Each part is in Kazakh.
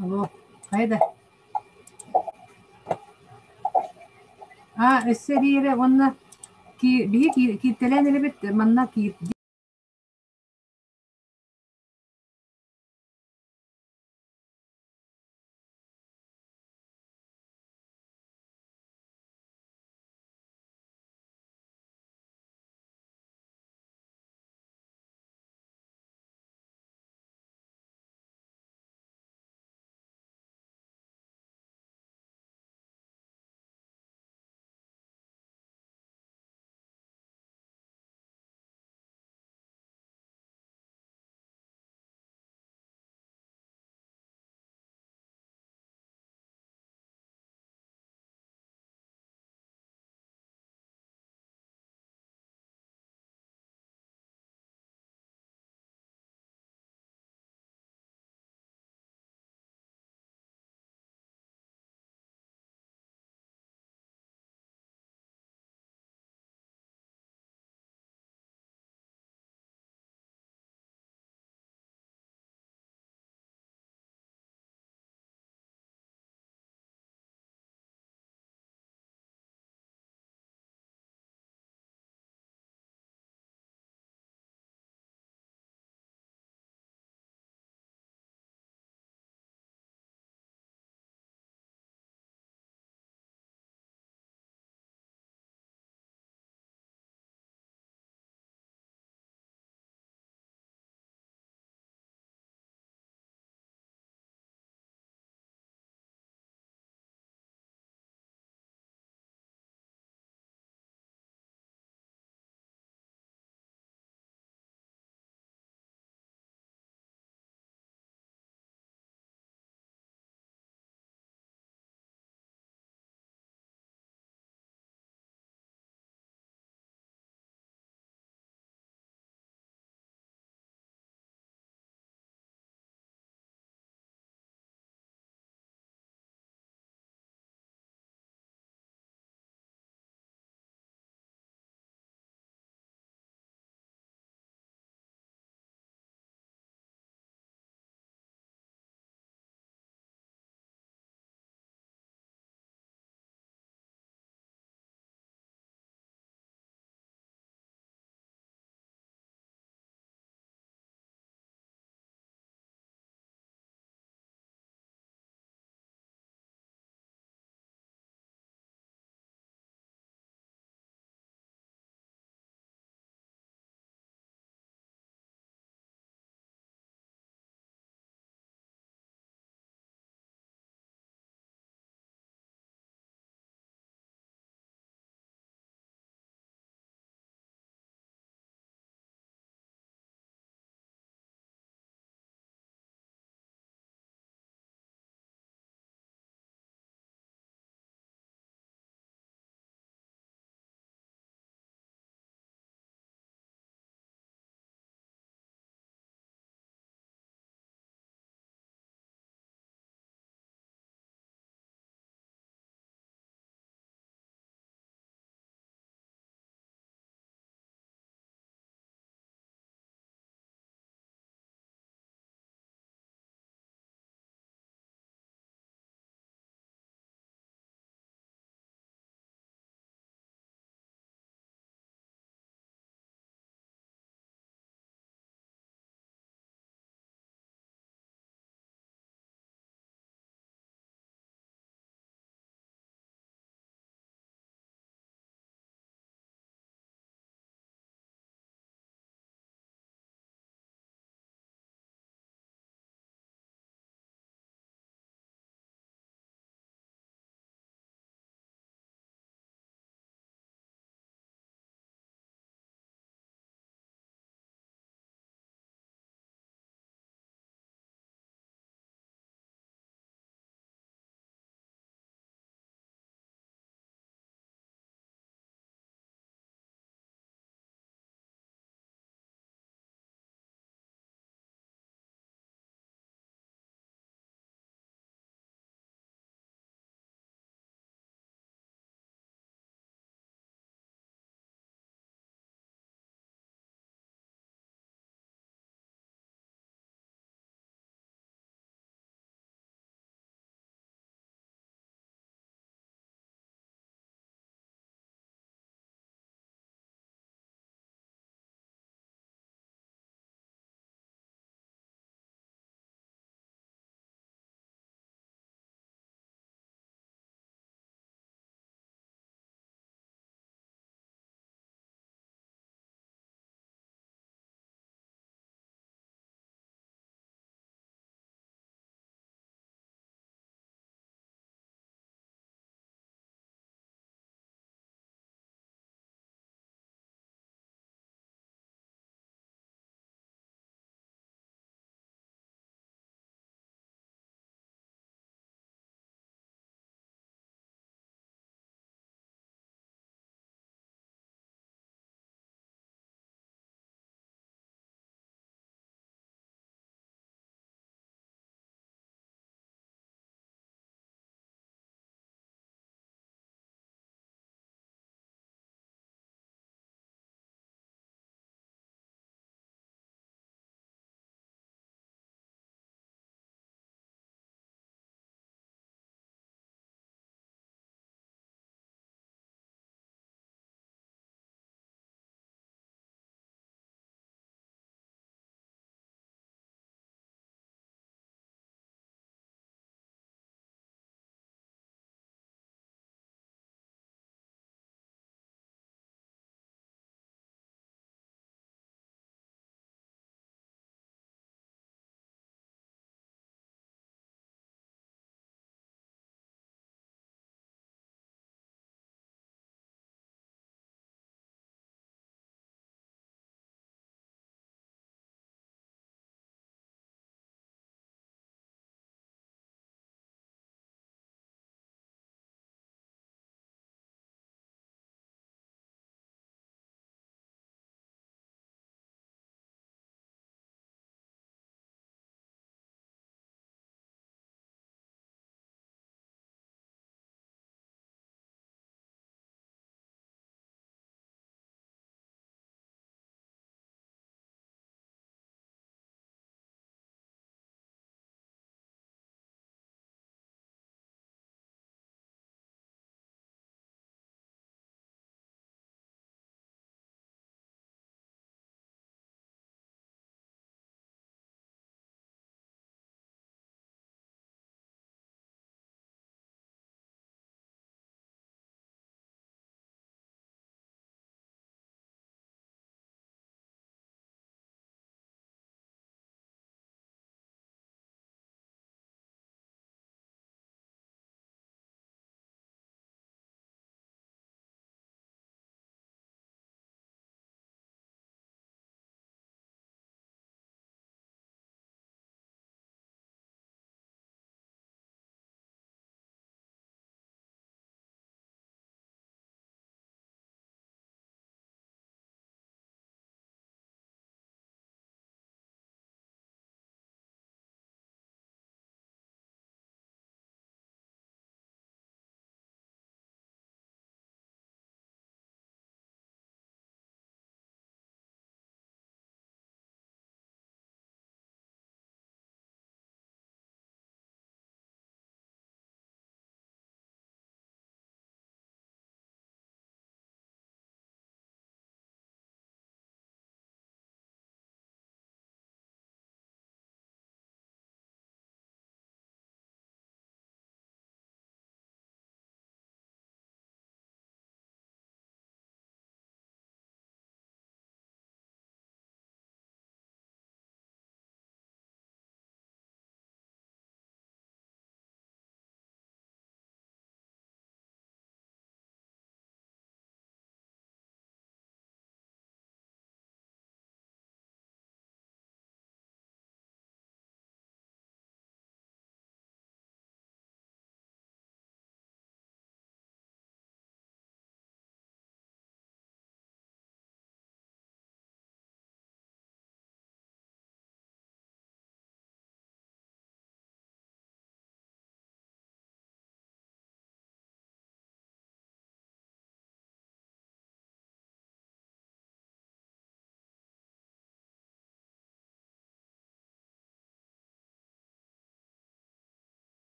الو. هيدا. السريرة قلنا كي بهيك كي تلاني اللي منا كي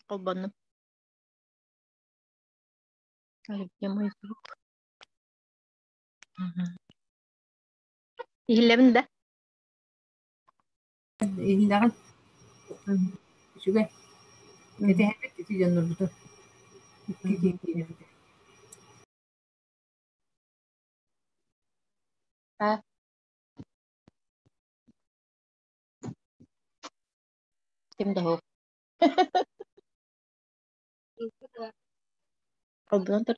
Колбанным. Мой звук. Ihlemin de. İllagan şüge kete hepet ti janur butu. Ki. Ha. Kim de o? Koldan tut.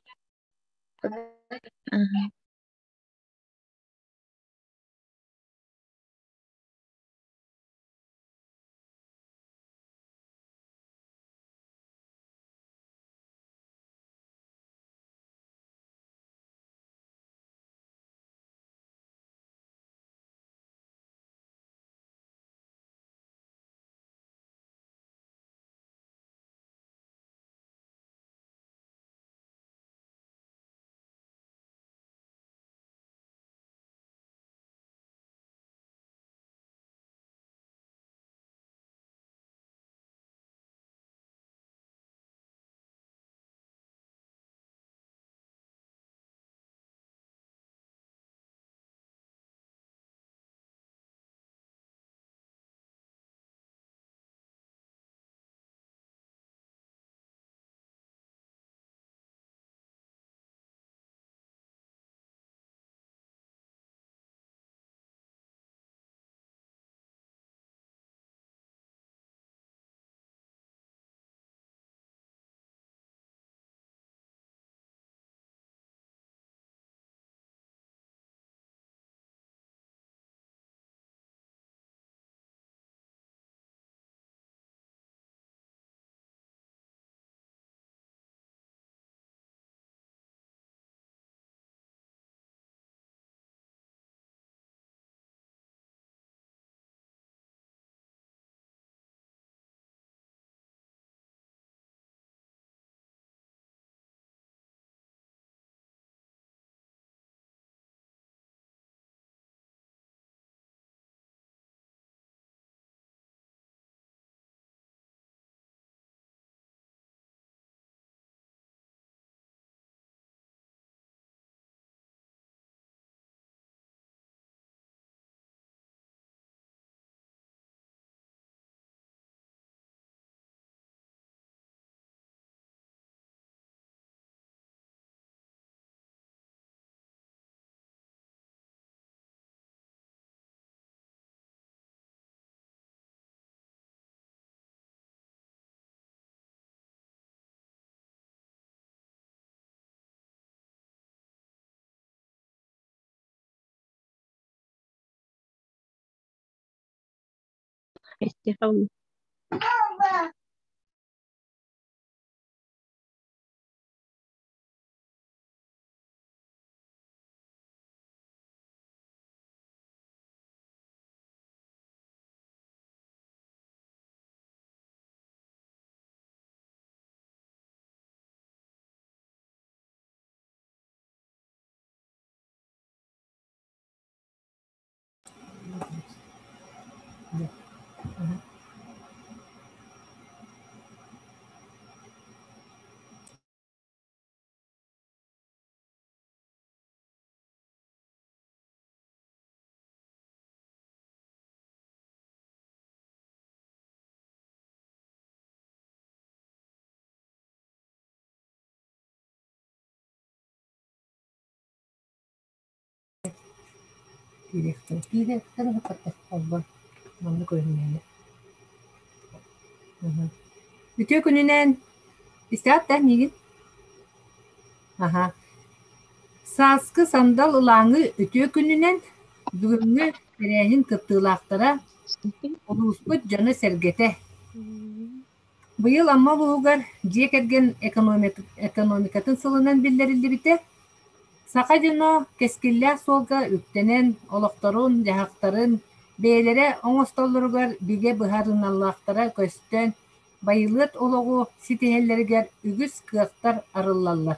Estiham. Direktör hapatta kolba. Mamlı koyun. Bütün gününden isteat da nigin. Aha. Saskı sandal ılаңы ütü gününden бүгүнгү переһин кыттыылаахтара олууспут дьоно сэргэтэ. Быйыл амма буһугар дьиэ кэрген экономикатын сылынан биллэриллибитэ, саха дьоно кескиллээх суолга үктэнэн, олохторун, дьаһактарын, бэйэлэрэ оҥостоллоругар бигэ быһаарыналлаахтара көстөн, байылыат олоҕу ситиһэллэригэр үгүс кыахтар арыллаллар.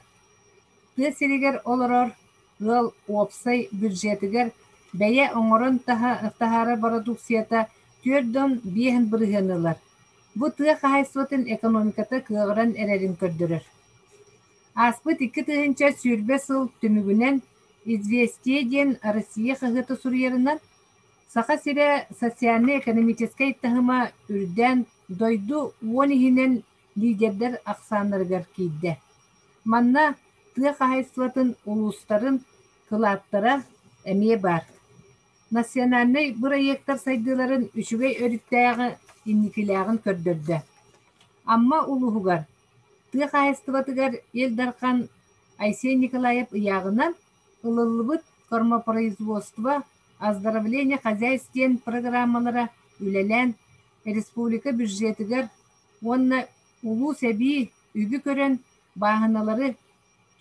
Тыа сиригэр олорор ыал уопсай бюджетыгэр бэйэ оҥорон таһаара продукцията түөрдөн биэһин бырыһыанылар. Бу тыа кахайсватын экономиката кыагыран эрерин көрдөрөр. Аспыт 2 сүүрбе сыл түмүгүнен известие диэн Россия хыгыты сурьерынан саха сире социально-экономической тахыма үрден дойду уон иһинен лидердер аксаанарыгар киирдэ. Манна тыа кахайсватын улустарын кылааттара эмиэ бар. Национальный проекттар сайдыларын үчүгэй өрүттээҕи инникилээҕин көрдөрдө. Амма улуһугар тыа кахайстыбатыгар эл дархан Айсей Николаев ыяҕынан ылыллыбыт кормопроизводство оздоровление хозяйствен программалара үлэлэн республика бюджетыгар уонна улуу сэбии үгү көрөн бааһыналары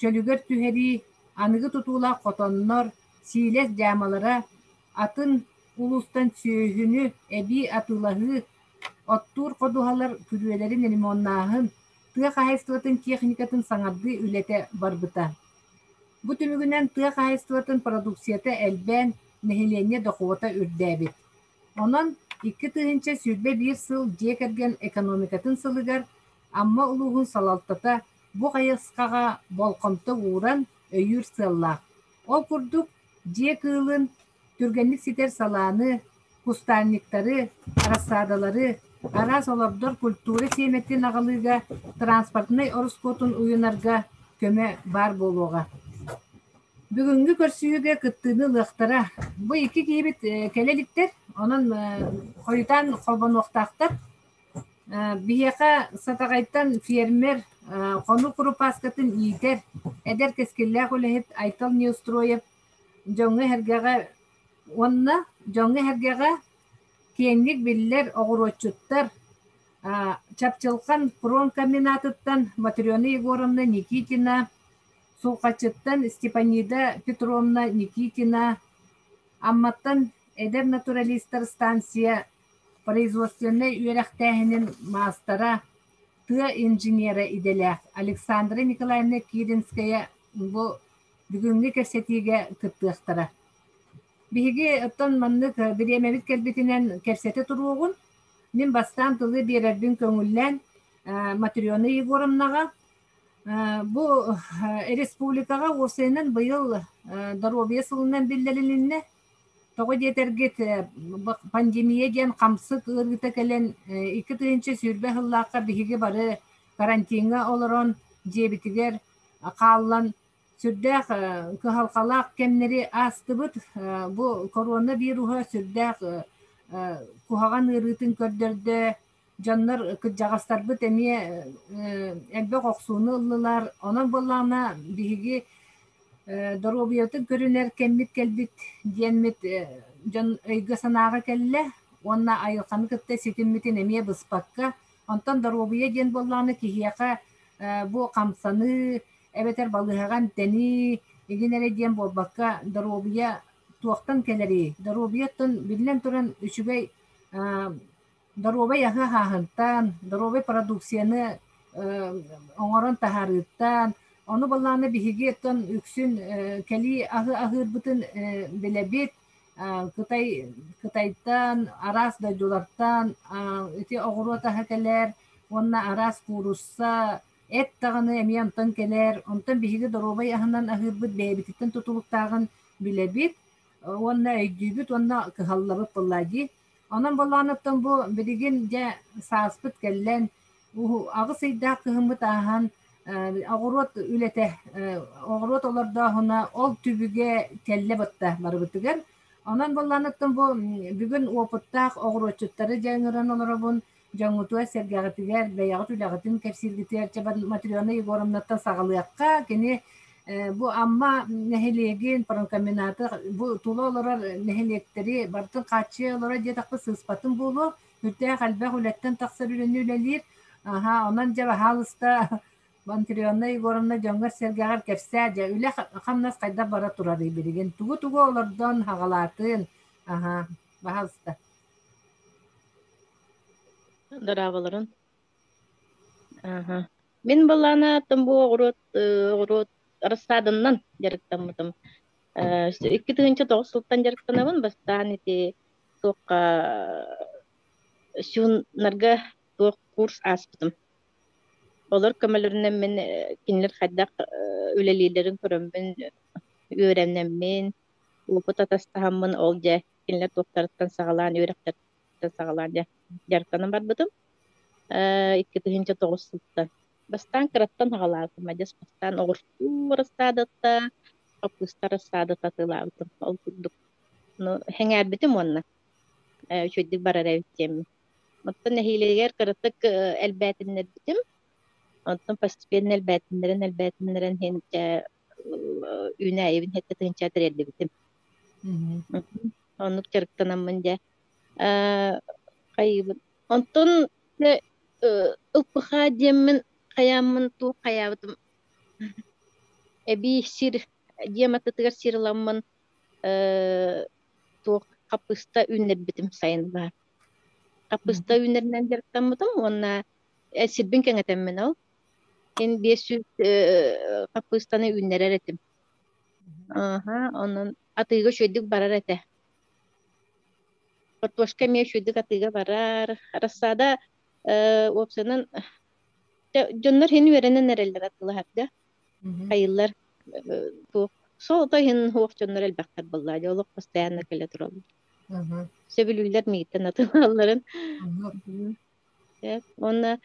чөлүгөр түһэрии аныгы тутуулаах хотоннор сиилэс дьаамалара атын улустан сүөһүнү эбии атыылаһыы оттуур ходуһалар күрүөлэрин элимоннааһын тыа кахайстыбатын техникатын саҥардыы үлэтэ барбыта. Бу түмүгүнэн тыа кахайстыбатын продукцията элбээн нэһилиэнньэ дохуота үрдээбит. Онон 2 сүүрбэ биир сыл дьиэ кэргэн экономикатын сылыгар амма улууһун салалтата бу хайыскаҕа болхомто ууран өйүүр сыаллаах. Ол курдук дьиэ кыылын түргэнник ситэр салааны, кустарниктары, арассаадалары, араас олордор культура сиэмэттин аҕалыыга транспортный орускотун уйунарга көмө бар болуоҕа. Бүгүнгү көрсүүгө кыттыыны лыахтара. Бу 2 киһибит кэлэликтер, онон хойутан холбонуохтаахтар. Биһиэхэ сатаҕайттан фермер хону курупааскатын иитер, эдер кэскиллээх үлэһит Айтал Неустроев дьоҥҥа хэргэҕэ уонна дьоҥҥа хэргэҕэ киэнник биллэр оҕуруоччуттар Чапчылхан промкомбинатыттан Матрёна Егоровна Никитина, Сулхачыттан Степанида Петровна Никитина, амматтан эдер натуралистар станция производственный үөрэхтээһинин маастара тыа инженера иделээх Александра Николаевна Киринская бу бүгүнгү кэпсэтиигэ кыттыахтара. Биһиги оттон маннык бириэмэбит кэлбитинэн кэпсэте туруогун мин бастаан тылы биэрэрбин көҥүллэн Матрёна Егоровнаға бу республикаға осыйынан быйыл здоровье сылынан биллэрининне тоҕо диэтэргит пандемия диэн хамсык ыргыта кэлэн 2 сүүрбэ хыллаакка биһиги бары карантинга олорон диэбитигэр хааллан сүрдээх кыһалхалаах кэмнери аастыбыт бу коронавируха сүрдээх куһаҕан ырыытын көрдөрдө дьоннор кыдьаҕастарбыт эмиэ элбэх охсууну ыллылар. Онон боллаана биһиги здоровьетын көрүнэр кэммит кэлбит диэнмит дьон ыйга санааҕа кэллэ уонна айылханы кытта ситиммитин эмиэ быспакка. Онтон здоровье диэн боллаана киһиэхэ бу хамсаны эбэтэр балыһаҕан тэни игинэри диэн буолбакка здоровье туохтан кэлэри. Здоровьеттон биллэн туран үчүгэй здоровый аһы хаахынтан, здоровый продукцияны оҥорон таһаарыыттан, ону боллаана биһиги оттон үксүн кэли аһыырбытын билэбит, Кытайттан, араас дойдуларттан, ити оҕуруо таһа кэлэр, уонна араас куурусса, эт таҕаны эмиэ онтон кэлэр, онтон биһиги здоровый аһынан аһыырбыт бэйэбититтэн тутулуктааҕын билэбит, уонна өйдүүбүт, уонна кыһаллабыт буллаади. Онон боллаанаттан бу билигин дьэ сааспыт кэллэн агыс ыйдаах кыһыммыт ааһан оҕуруот үлэтэ оҕуруот олордоохуна ол түбүгэ кэллэ бытта барыбытыгар. Онон боллаанаттан бу бүгүн уопуттаах оҕуруоччуттары дьаҥыран олоробун дьоҥҥутуа сэргээҕитигэр бэйэҕит үлэҕитин кэпсииргитигэр чабан Матрёна Егоровнаттан саҕалыахха кини бу амма нэһилиэгин промкомбинаты бу тула олорор нэһилиэктери бартын хааччы олора диэтахпы сыыспатын буолуо үртээх албэх үлэттэн тахсар үлэнни үлэлиир онон жаба хаалыста Матрёна Егоровна дьоҥҥор сэргээҕэр кэпсээ дьэ үлэ хамнас хайда бара турарый билигин тугу олордон хаҕалаатын баһалыста Дарабаларын. Мен балана тымбу оғырот арастадыннан жарықтамытым. 2009 сылттан жарықтанабын бастан ити тоққа шуннарга туох курс аспытым. Олар көмөлөрүнөн мен кинилер хайдак үлелилерин көрөмбүн үөрэмнеммин опыт атастаһаммын ол же кинилер туохтарыттан сагалаан үөрехтертен сагалаан жарканын барбытым. 2009 сылтта. Бастан кыраттан хагалаатым, адес бастан оҕуртуур ыстаадытта, капыстар ыстаадытта тылаабытым. Ол курдук. Ну, хеңээрбитим онна. Үчөйдүк барар эбиттиэмми. Оттон эхилегер кыраттык элбээтиннер битим. Оттон постепенно элбээтиннерен хенче үүнээбин хетте тыынча тирелди битим. Оннук жарыктанаммын же. Кайыбын. Онтон ылпыха диэммин каяммын туу каябытым. Эби сир диэматтытыгар сирламмын туу капыста үннербитим сайын бар. Капыста үннеринен жарыктанмытым, онна сирбин кеңетеммин ол. Эн 500 капыстаны үннерер этим. Онун атыйга шөйдүк барар эте. Картошка ме шөйдүк атыйга барар. Рассада опсанын жоннор хен веренен эрелер атылар да. Кайыллар солта хен хуак жоннор элбактар болла. Жолук постоянно келе туралар. Сөбүлүлөр миттен атылаларын. Онна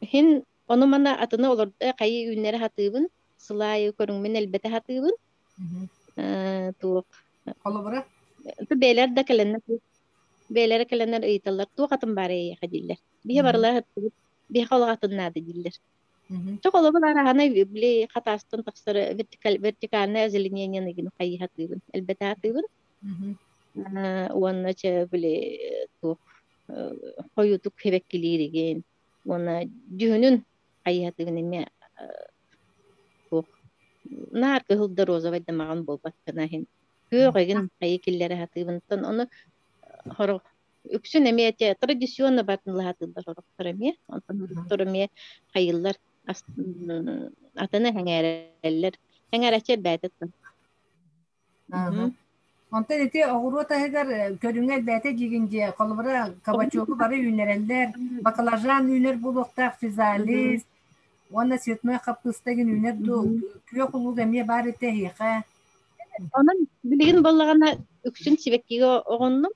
хен оны мана атына олорда кайы үннери хатыбын, сылайы көрүңмен элбете хатыбын. Тук. Колобра? Белер да келенер. Белер келенер ыйталар. Тук атын бары хадиллер. Бие барлар хатыбын. Бие калгатыннады диллер. Чоколобы арахана били хатастын таксыры вертикальное озеленение нигин кайы хатыбын. Элбете хатыбын. Уанна че били тук коютук хебеккилириген. Уанна жүһүнүн кайы хатыбын эме тук. Нар кыһылда роза байдамаган болбаттана хин. Көөгеген кайы киллери хатыбынтан оны хоро үксүн эмете традиционно батынла хатында хорохтор эме. Онтон эме кайыллар атаны хәңәрәлләр. Хәңәрәчә бәтет. Онтон эти оғуруа таһыгар көрүңер бәте дигинже колбара кабачогу бары үнереллер, бакалажан үнер булуктак физалист, онна сетмой капыстагын үнер ду күө кулуг эме бар эте хиха. Онан билигин боллагана үксүн сибеккиге огоннум.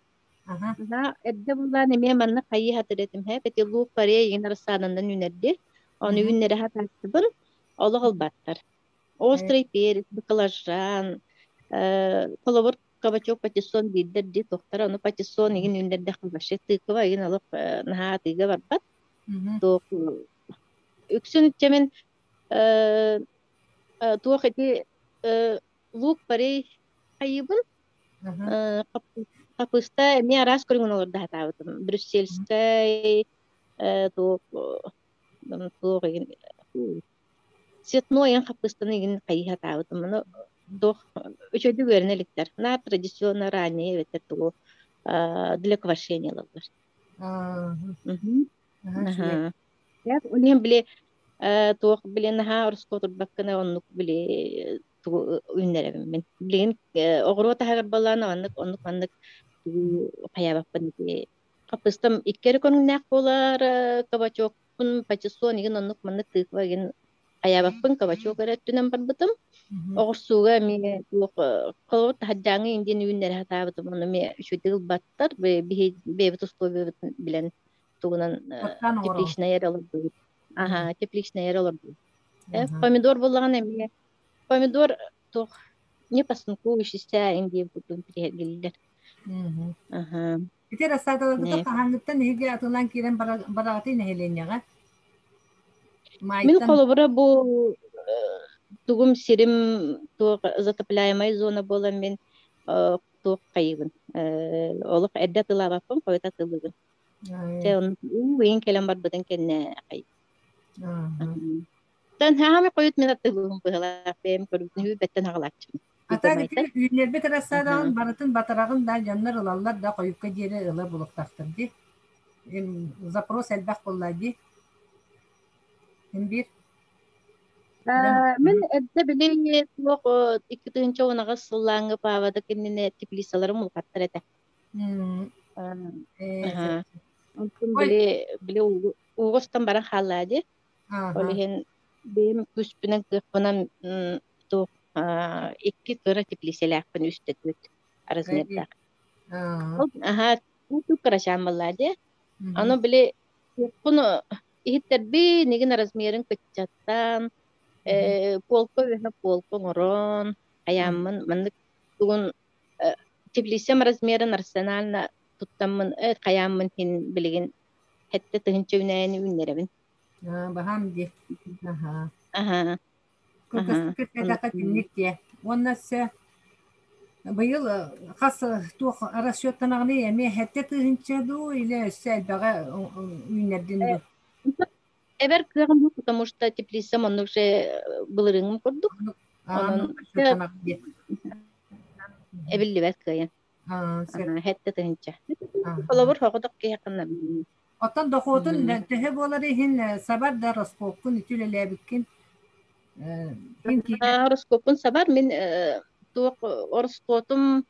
Да, эдде буллан эме манна кайы хатыретим хэ, бети лук паре егин арсанандан үнерди. Оны үннере хатастыбын, олығыл баттар. Острый перец, бакалажан, колобор кабачок патиссон биддер ди тоқтар, оны патиссон егин үннерде қылбашы, тыкыва егин алып наха тыйга барбат. Үксүн чемен туох эти лук паре кайыбын, капыста эме арас көрүнгөн олорда хатабытым. Брюссельскай, туох цветной ен капыстаны ген кайыха таабытым. Мына дох өчөйдү көрүнеликтер. На традиционно ранее ветер тугу для квашения лалар. Я улем биле туох биле наха орскотур баккана оннук биле тугу үннеребим мен. Билген огро тагыр баланы оннук каябакпын ди. Капыстам иккери конук болар кабачок патиссон еген оннук маннык тыква ген аябаппын кабачок эреттүнен барбытым. Огурсууга ми колор таджаңы индин үйүннер хатабытым. Оны ми шүтүгүл баттар бебит условия билен тугунан тепличная олор. Тепличная олор. Помидор боллаган эми помидор тох не посынкующийся инди бутун пригелдер. Ити рассаталарда тахангыттан неге атылан кирен барагаты нехеленяга? Мен колобра бу тугум сирим туг затопляемая зона бола мен туг кайыбын. Олук эдде тылабаппын, койта тылыбын. Сен уен келен барбыдан кенне кайып. Тан хами койут мен аттылыбын быгылап, бем көрүтүн беттен агалачым. Ата гити үйнербе рассадан баратын батарагын да жаннар ылаллар да койупка жери ылы булуктактыр ди. Запрос элбак боллади. Бир. Мен эдде биле тук 2-нчы онага сыллаңы павада кенне теплисаларым улкаттыр эте. Онтун Ой, биле угостан баран халлади. ага, Олиһин бэйэм күспүнэн кыахпынан туох икки кыра теплиселээхпин үстэкүт эги, размерда. ага, Ага, ту карашаан баллади. мгм, Аны биле куну ихиттерби нигин размерин кыччаттан мгм, полко вехна полко ngорон аяммын маннык тугун теплисем размерин арсенально туттаммын каяммын хин билигин хетте тыгынча үнэни үннеребин. бахам ди, ага. Ага, Кыргызстан ага. кыркайдака тинник те. Оннасы, быйыл хас туох расчеттанагны эми хетте тыгынча ду или сэлбага үйнердин ду. Эбер кыагам бу, потому что теплисем он уже былырынгым курдук. Ну, Онон расчеттанак де. эбилли бэт кыайын. Сер. Ага, хетте тыгынча. Олобур хоҕоток киһаккына. Оттан дохотун төһө болары хин сабар да раскопкун ütülelebikkin хин киһи Ороскопун сабар мен туох ороскопум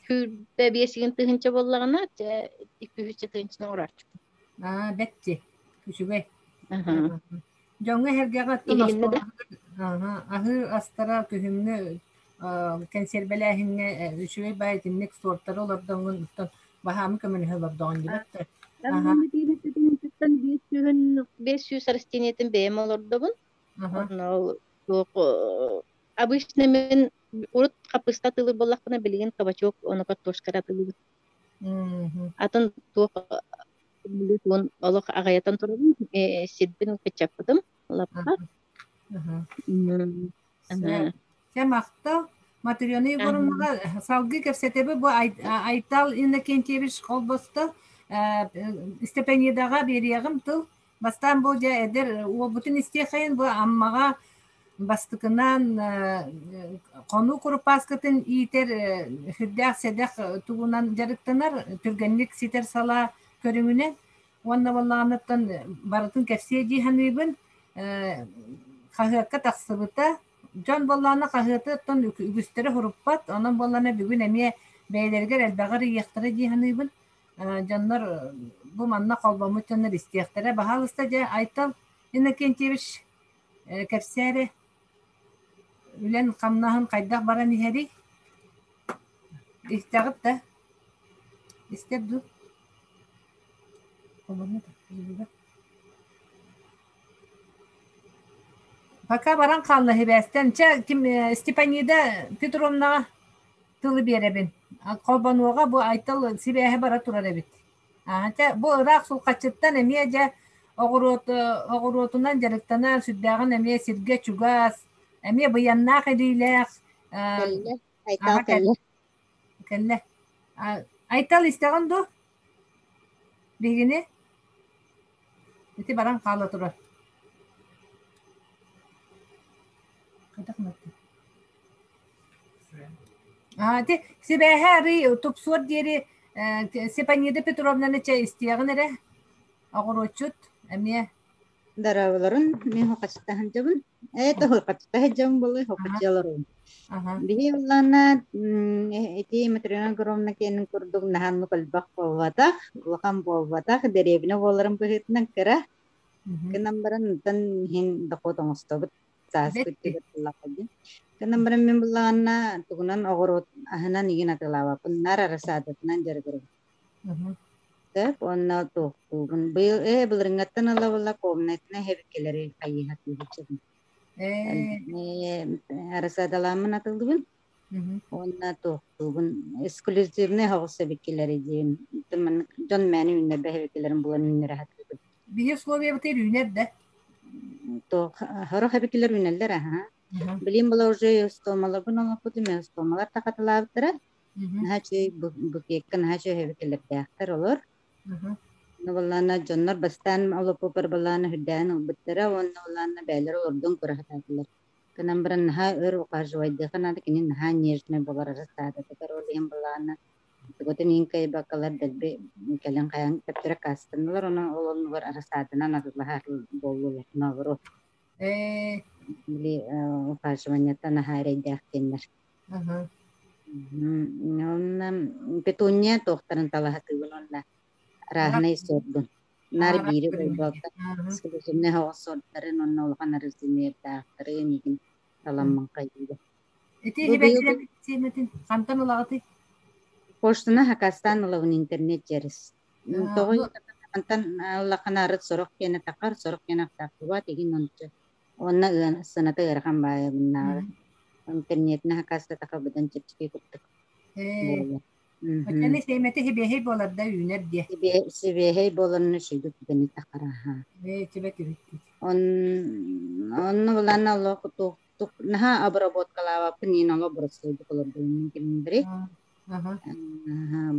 күрдэ биэсигин тыгынча боллагана икки үчэ тыгынчына урарчу. бетти күчүгэй. Ага. Жоңга хергега оттон Ихилинне остон да. аһы астара күһүмнү консервелэһиңне үчүгэй байтинник сорттары олордоңун оттон баһамы көмөн олордоон дибетте. Аха, Амманы тиһин 500 растениятын бэйэм олордобун. аха. Онно туох обычно мен урут капыста тылы боллакпына билигин кабачок ону картошкара тылы. Мгм. Атын туох туон олох агаятан турабын сидбин кычаппытым лапка. Аха. Ага. Се мақта материаны Ага. горунга салгы кепсетеби бу айтал иннекентьевич колбосто степениядага бериягым тыл бастан бу же эдер бутун истехайын бу аммага бастыкынан кону курупаскатын иитер хүрдэх седэх тугунан жарыктанар түргенник ситер сала көрүңүнен уонна боллаанаттан барытын кепсие диханыбын хахыакка тахсыбыта Жон боллана каһыты оттон үгүстөрө хуруппат, онон боллана бүгүн эмие бэйэлэригэр элбэҕэр ийэхтэрэ диэханыбын. Дьоннор бу манна холбомут дьоннор истиэхтэрэ. Баһаалыста дьэ Айтал Иннокентьевич кэпсээри үлэн хамнаһын хайдах баран иһэри истэҕит да истеп ду. Пока баран хаалла хибээстэн. Ким Степанида Петровнаға тылы беребин. Колбануга бу Айтал сибэһэ бара турар эбит. Бу ыраак сулкачыттан эмиэ же оҕуруотунан жарыктанан сүрдээгин эмиэ сиргэ чугаас, эмиэ быйаннаах эдиилээх, Кэллэ, айтал аха кэллэ. кэллэ. Айтал истэҕин ду бигини ити баран хаала турар. Сибэһэ ары тупсуор диэри Степанида Петровнаны че истиэгин эре оҕуруоччут эмиэ. Дарабыларын мен хоқачтаһын жабын. Это хоқачтаһы жам болы хоқачаларын. Аха. Биһи уллана эти материал громна кенин курдук наханну калбах болватах, улахан болватах деребине боларын быһытнан кыра. Кынамбаран тан хин дакотоңостобут саас күттүгөт лакади. Кынамбаран мен буллаганна тугунан огорот ахынан игин атылава. Пуннар арасаатынан жаргыры. Онна тоқтугун быйыл былырыңаттан алла комнатына хебекелери кайыхат үчүгүн. Арасадаламын атылдыбын. Онна тоқтугун эксклюзивный хагыса бекелери дейин. Жон мәни үнне бехебекелерин булан үннере хатыбын. Бие словия бутер үнер да. То хоро хебекелер үннелер аха. Билим була уже стомалабын ала кутуме стомалар такатылаптыра. Хачы букеккан хачы хебекелер дактар олор. Нолана жоннор бастан алып попар баланы хиддан убыттара оннолана бәйлер ордон курахаталар. Канамбран ха өр кажвайды канада кинин ха нежне болар растада текер олем баланы. Теготен инкай бакалар дәлбе кален каян каптыра кастынлар оны олон бар растадына назлахар болулар навро. Били кажванята на хайрайдах кеннер. Онна петуния тохтарын талахаты онна. Rahna sordun. Nar biri bolbalta. Sıkılışımne hava sordların onunla olgan arızını dağıtırı nikin talamman kaydı. Ити хибекилер тиметин кантан улагыты. Поштuna Hakastan olavun internet jeris. Toğu antan laqanarı sorok kene takar sorok kene takwa tegin onca. Onna ıan sanata ırkan baya bunna. İnternetine Hakasta takabadan çepçike kuptuk. Öteni seymeti hibehi bolar da üner diye. Sibehey bolanını şeydük beni takara ha. Tibet bitti. Onu bulan Allah kutuk naha abrabot kalawa penin Allah bersujud kalau mungkin beri.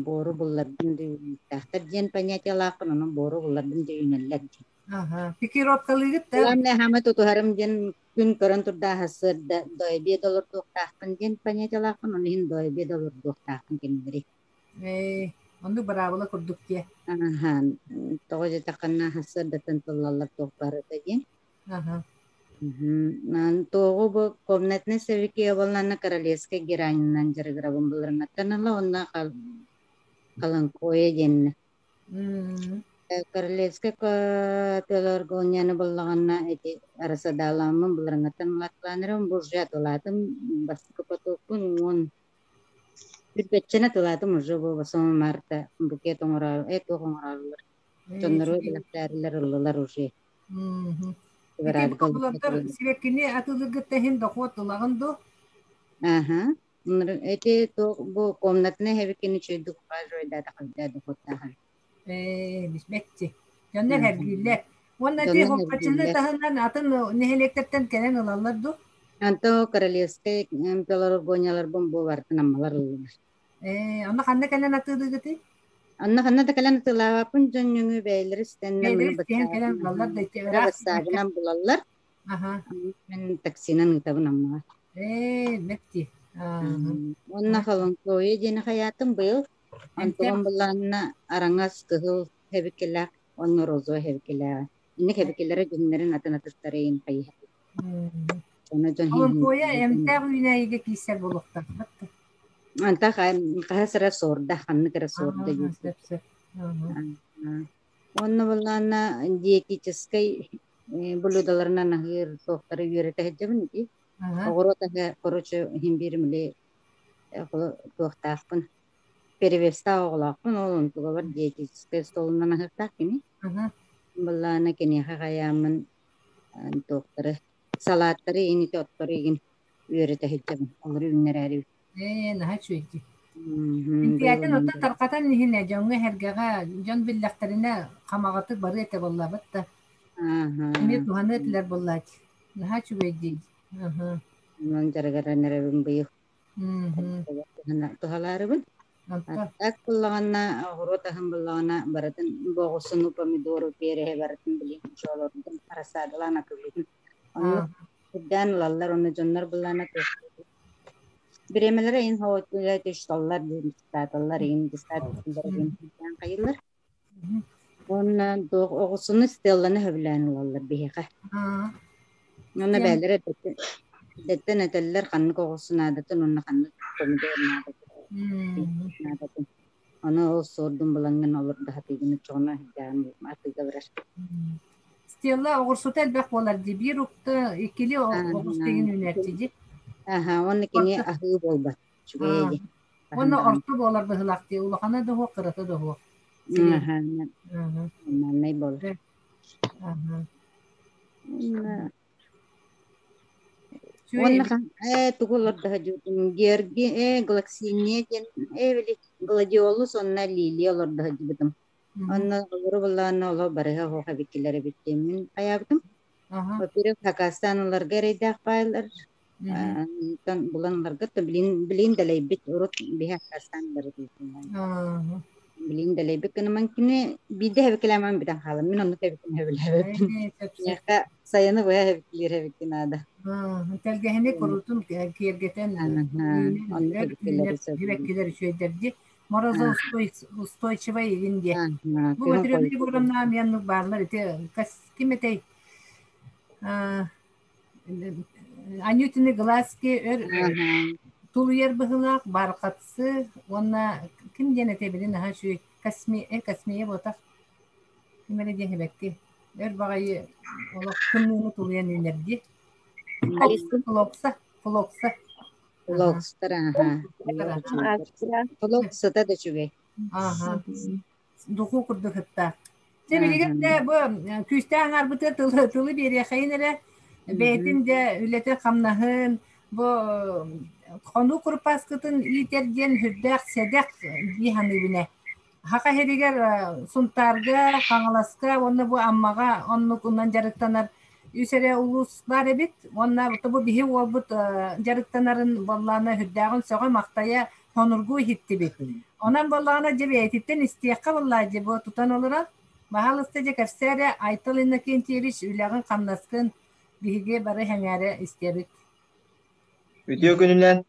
Boru buladın di terjen penyacalakan onu boru buladın di unelad. Pikirop kaligit da. Dalam ne hama tutu haram jen kun koran tu dah hasad $2 tu tahkan jen penyacalakan onu hin $2 tu tahkan kin beri. Onu beraber kurduk ya. Toh jeta kana hasad datan tullalak tu parata jen. Togo bu komnetne seviki avalana karaliyeske giranan jaragara bumbularna tanala onna kalan koye jenne. Karaliyeske ka telor gonyana ballagana eti arasa dalamam bularngatan latlanira burja tolatum bas kapatupun ngon. Bitbetchena tolatum urjobo basoma marta buketo ngoral ngoral. Tonro bilakariler ullar urje. Iti popular sivekini atılgıt tehin dokot ulağındı. Iti to bu komnatne hevikini çöydük bazoyda takılda dokot tahan. Bismekçi. Canlar hergiller. Wannan ti hoppaçını tahandan atın nehelekterten kenen ulallardı. Anto karaliyeske empelar gonyalar bombo vartı namalar ullar. Ona kanne kenen atılgıtı. Anna kanna takalan tulawa pun jonnyungu beyleris tenne Beyleris tenen kenen ulallar da iti rasaginan bulallar. Men taksinan ngitabu namma. Mekti. Onna kalon koye jena hayatım bu. Antogon bulanna arangas kehul hebikela onno rozo hebikela. Ini hebikela günlerin atın atıstareyin kayı. Kalon koye emter güneyge kiser bulukta. Anta kahasara sorda kanne kara sorda. Onna bulanna jeki çeskay bulu dalarına nahir tohtarı yürete hecebin ki. Ogoro tahe korucu himbir mili tohtaqpın. Perivesta oğlaqpın olun tuğa var jeki çeskay stoluna nahir takini. Bulanna kini haqayamın tohtarı salatları ini tohtarı igin yürete hecebin. Ogoro ünler ari. Naha çöydü. İntiyatın otta tarqatan nihine jonga hergaga jon billaqtarina qamaqatı barı ete bolla batta. Ini Tuhan etler bolla. Naha çöydü. Memang gara-gara nerevim buyuh. Tuhalar bun. Ak pulanganna hurut aham bulangana baratan bogosun upamidoro pere baratan beli jolor dan rasa dalana kubin. Dan lallar onu jonnar bulana tu. Biremelere in hawatula tishtallar distatallar in distatallar in kayıllar. Ona doğusunu stellanı hevlan lallar bihiqa. Ona belere detten eteller kanı kokusuna adatın ona kanı komidorna adatın. Ona o sordum bulangan olur da hatigini çoğuna hiddan matiga verer. Stella oğursutel bek bolar di bir ukta ikili oğurstegin ünertici. Onu kini ahı bolbat. Ona orta bolar bıhılakti. Ulaqana da ho kırata da ho. Nanay bol. Ona kan tukulor da hajutun gergi galaksinya jen beli gladiolus onna lili olor da hajutum. Ona gurulana olo bareha ho habikilere bitimin ayatum. Papire Pakistan olar gerida paylar. Kan bulanlarga da bilin dalay bit urut biha Pakistan berarti. Bilin dalay bit kana mungkin bide habikelaman bidan halam min onu tabikin habikelaman. Ya ka sayana boya habikilir habikinada. Telgehine kurutun kiyergeten direkkileri şöyderdi. Moroza ustойчивая егинде. Bu materialli programlar yanlık barlar ite kimetey Anyutini glaski tulu yer bıhılak barqatsı ona kim genete bilin ha şu Космия ботак. Кимеле де хебекти. Багай олох күннү тулуян энерги. Флокса. Локстер, ага. Локса да чугай. Ага. Духу курдук хытта. Тебилигенде бу күстәң арбыты тылы бере хайнере бейтин де үлете камнаһын бу кону курпаскытын итерген хүрдәк седәк биханы бине. Хака херигер сунтарга хаңаласка онны бу аммага онны куннан жарыктанар үсере улус бар эбит онна бу бихи олбут жарыктанарын болланы хүрдәгын сөгө мактая хонургу хитти бит. Онан болланы жебейтиттен истиякка болла жебо тутан олора бахалысты же кәрсәре айтылына кентириш үләгін қамнаскын биге бары хәңәре истебит. Үтіо күнінен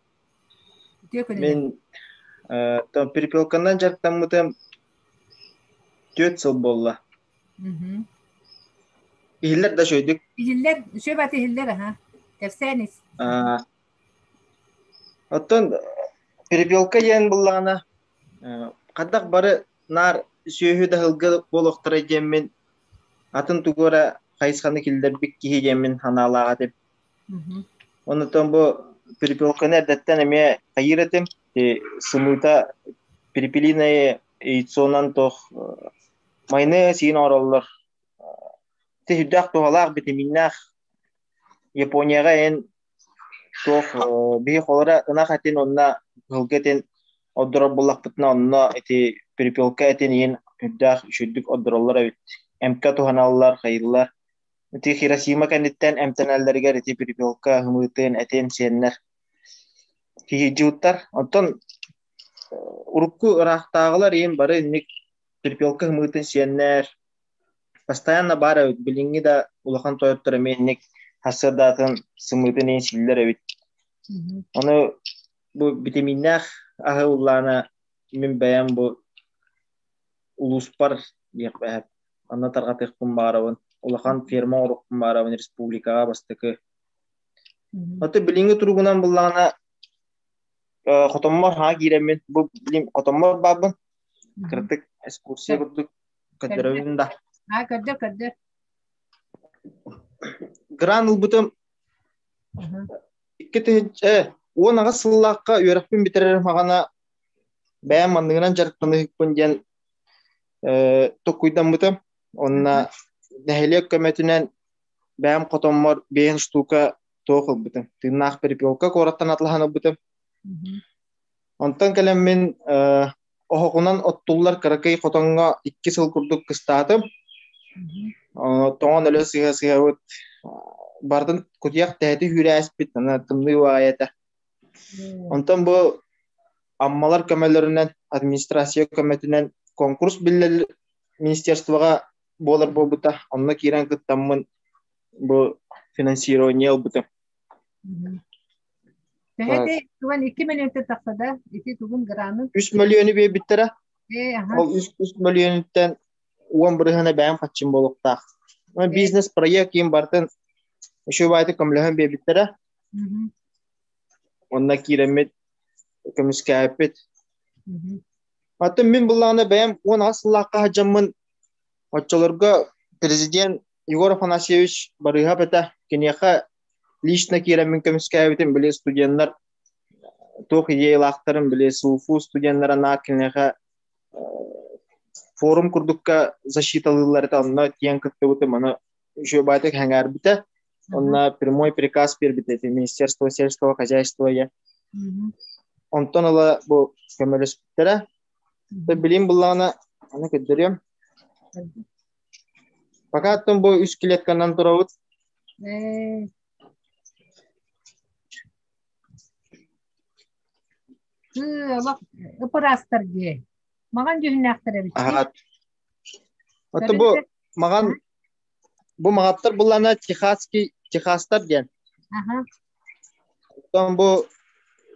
мен перепелкандан жарықтамытым 4 жыл болла. Ихиллер да шөйдік. Ихиллер, шөбәті ихиллер, кәрсәніз. Оттон перепелка ен боллағына қадақ бары нар сүйі да хылғы болуқтыра жеммен атын тугора қайысқаны келдер бік кейі жеммен ханалаға деп. Онытон бұл перепелканы әрдеттен әме қайыр етім. Сымыта перепелиная яйцонан тоқ майны сиін оралылар. Хүддақ тоғалақ бітіміннақ Японияға ән тоқ бейі қолыра ынақ әтен онына ғылғетен оддора болақ бұтына онына перепелка әтен ең хүддақ үшүддік оддоралар әвет. Әмка тоғаналылар, қайылылар. Хиросима кәнеттен әмтәнәлдергер перепелка ғымытын әтен сеннер. Жуыттар. Онтон урукку ырақтағылар ең бары ник перепелка ғымытын сеннер. Постоянно бары өт. Біліңгі да улахан тойыптыр мен ник хасырдатын сымытын ең сілдер өт. Оны бұл витаминнах ағы улланы мен бәйін бұл улус бар дейік бәйіп. Ана тарғатық күн барауын. Улахан ферма ұрықпын барауын республикаға бастықы. Оты біліңгі тұрғынан бұллағына Котомор ха киремен бу билим котомор бабын кырдык экскурсия курдук кадырында. Кадыр. Гранул бутым. Иккете онага сыллакка үйрөкпүн битерер магана бәм мандыгынан жарыктаны хикпен ден токуйдан бутым. Онна нәһелек көмөтүнөн бәм котомор 5 штука токул бутым. Тыннак перепелка кораттан атлаханы бутым. Онтан кэлем мен оғынан оттулар каракай котонга 2 сыл курдук кыстатым. Тоңан өлі сыға өт бардын көтияқ тәйті хүрі әспет, тымны уағайеті. Онтан бұл аммалар көмелерінен, администрация көметінен конкурс білі министерствоға болар бұл бұта. Онна кейрен күттамын бұл финансирование бұта. Тәһәте туган 2 миллион тақсада, ити туган граны. 3 миллионы бе биттера. Ол 3 миллионтан 10 биргәне бәям катчым болуктак. Бизнес проект ем бартын ошо байды көмлөһөн бе биттера. Онна киремет көмүскәпет. Атын мен булланы бәям 10 асыллакка хаҗамын. Отчолорга президент Егор Афанасьевич барыга бета кенеха лично киремин көмүскәпетин биле студентлар тох идеялактарын биле суфу студентлар накенеха форум курдукка защиталылар танна тиен кытты бут мана ошо байтык хәңәр бите. Онна прямой приказ бербите Министерство сельского хозяйства я. Онтон ала бу көмөлөспүттер. Билим булланы аны көдөрөм. Пока аттым бу 3 клетканан турабыт. Бак оператор ди. Маган жүннәктер бит. Аты бу маган бу магаттар булланы Техастар ден. Тон бу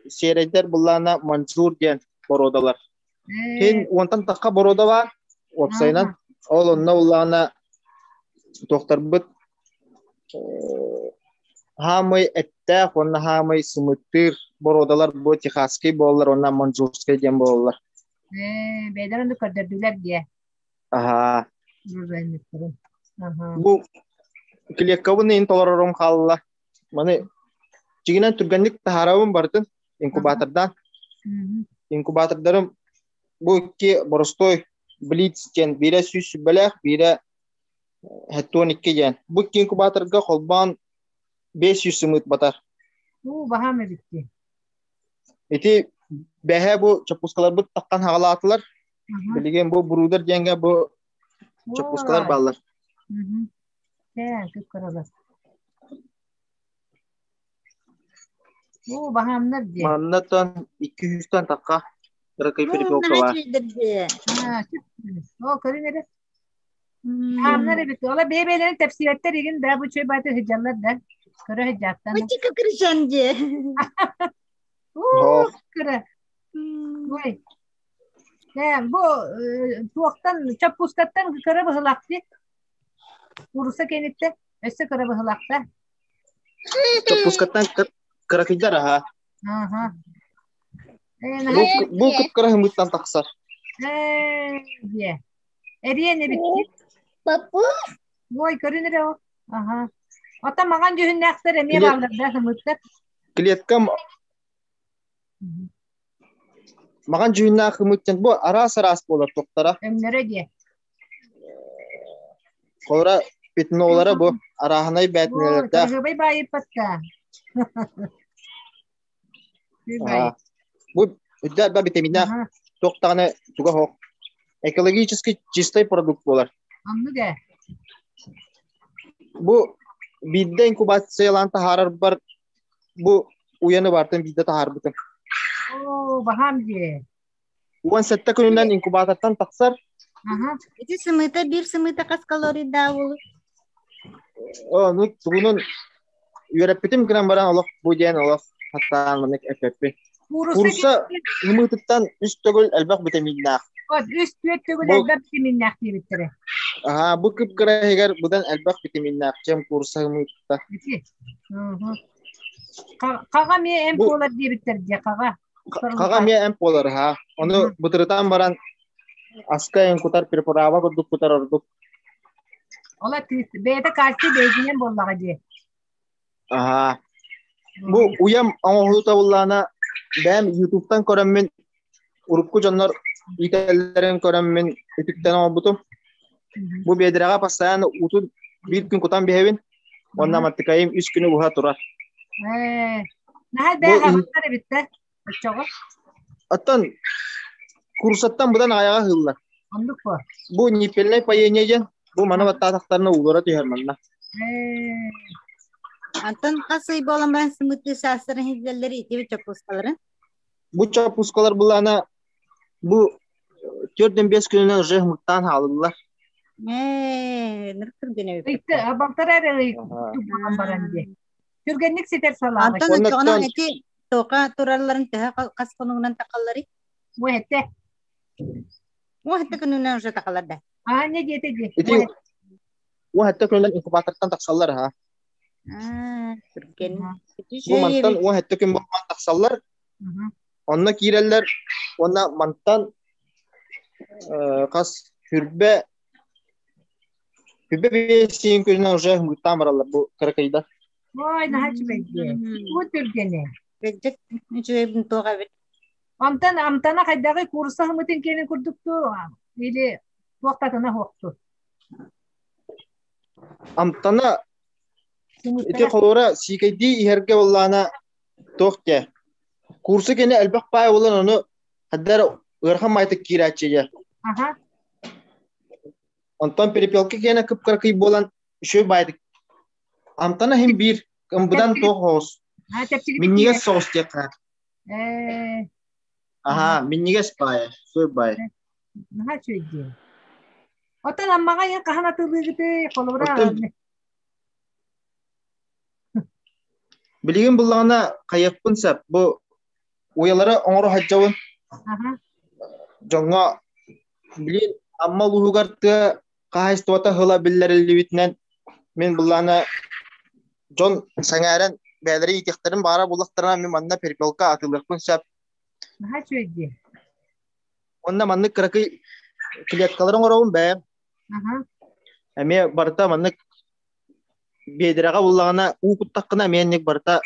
середер булланы Манчжур ден бородалар. Кен онтан такка борода бар. Опсайнан ол онна булланы доктор бит хамый этте, онна хамый сымыттыр бородалар бу Техасский боллар, онна Манчжурский ден боллар. Beyler onu kırdırdılar diye. Aha. Ben de kırım. Aha. Bu kilekabın in tolarorum kalla. Mane çiginen türgenlik taharawım bartın inkubatordan. Inkubatorlarım bu iki borostoy blitz gen bire süs belek bire hetton iki gen. Bu iki inkubatorga kolban 500 sımıt batar. Baha mı bitti? Iti behe bu çapuskalar bu takkan halatılar. Bilgen bu bruder jenge bu çapuskalar ballar. Kıpkırılar. Baham nerede? Manatan 200 tan takka. Rakay peripok var. Karı nere? Baham nere bitti? Ola beybeylerin tepsiletleri ilgin daha bu çöy baytı hıcallar da. Karı hıcattan. Çıkı kırışancı. Karı. Vay. Bu tuğaktan, çapuskattan karı bıhılaktı. Urusa kenitte. Össe karı bıhılakta. Çapuskattan kırakıcılar ha. Aha. Bu kıpkırı hımıttan taksar. Diye. Eriye ne bitti? Papu. Vay karı nere o? Aha. Ota magan cühün näkter emiye bağlardı hımıtlar. Kliyetkam magan cühünna hımıtcan bu aras aras bolar toktara. Ömlere diye. Sonra bitnolara bu arahanay betneler de. Karı bay patta. Bu hüddet vitaminler toktana tuga hok. Экологически чистой продукт bolar. Anladı. Bu bidde inkubasyon taharar bar bu uyanı bartın bidde tahar butun. Baham diye. Uwan sette gününden inkubatordan taksar. İti sımıta bir sımıta kas kalori daha olur. Bunun üretim kiran baran Allah bu diyen Allah hatta anlamak efekti. Kursa ımıtıktan üst tögül elbak vitaminler. Üst tögül elbak vitaminler diye bitire. Aha bu kıpkıra heger budan elbak vitaminler. Cem kursa ımıtıkta. Kaga miye empolar diye bitir diye kaga. Kaga miye empolar ha. Onu bıtırıtan baran aska yang kutar perforava kuduk kutar orduk. Ola beyde karşı beyginen bollağa diye. Aha. Bu uyam angohuta bullana ben YouTube'dan korammen urupku jonlar itellerin korammen etikten abutum. Bu bediraga pasayan utun bir gün kutan behevin. Onna matikayım 3 günü buha turar. Nahal be haberleri bitti. Çoğu. Atan kursattan budan ayağa hıllar. Anlık bu. Bu nipelne payenyejen bu mana batta taktarına uğra tühermanna. Anton kasayı bolan ben sımıtlı sasların hizlerleri iti ve çapuskaların. Bu çapuskalar bulana bu 4-5 gününden rehmuttan halılar. Nırkır güne bir. İşte abaltar arayı tutmadan baran diye. Türgenlik siter salağı. Anton onun eti toka turarların teha kas konundan takalları. Bu hette. Bu hette konundan uca takallar da. Ne diye dedi. Bu hette gününden inkubatordan taksallar ha. Türgen. Bu mantan o hette gün bakman taksallar. Onna kireller ona mantan kas hürbe besin gününden uca muhtam varallar bu karakayda. Vay ne haç belki. Bu Türgeni. Becek cüvebin toga bir. Amtana kadar kursa hımıtın kendini kurduktu. İli vaktatına hoktu. Amtana iti kolora sikaydi iherge ollana tohke. Kursu kene elbak pay olan onu haddar ırham maytık kiraçıya. Ondan peripelke kene kıpkırkı bolan şöy baydık. Amtana hem bir budan tohos. Minniga sos tekrar. Aha, minniga spaya. Şöy bay. Ha şöyle. Otan amma ya kahana tılığı gitu kolora. Bilgin bullana kayıpın sap bu uyalara onuru hacjawın. Jonga bilin amma luhugartı kahistota hıla billerili bitnen min bullana jon sangaren beleri itiklerin bara bulaklarına min manna peripelka atılıkpın sap. Ha şöyle. Онна маннык кыракы клеткаларын оробун бәм. Ага. Әме барта маннык бедерага буллагана укуттаккына менник барта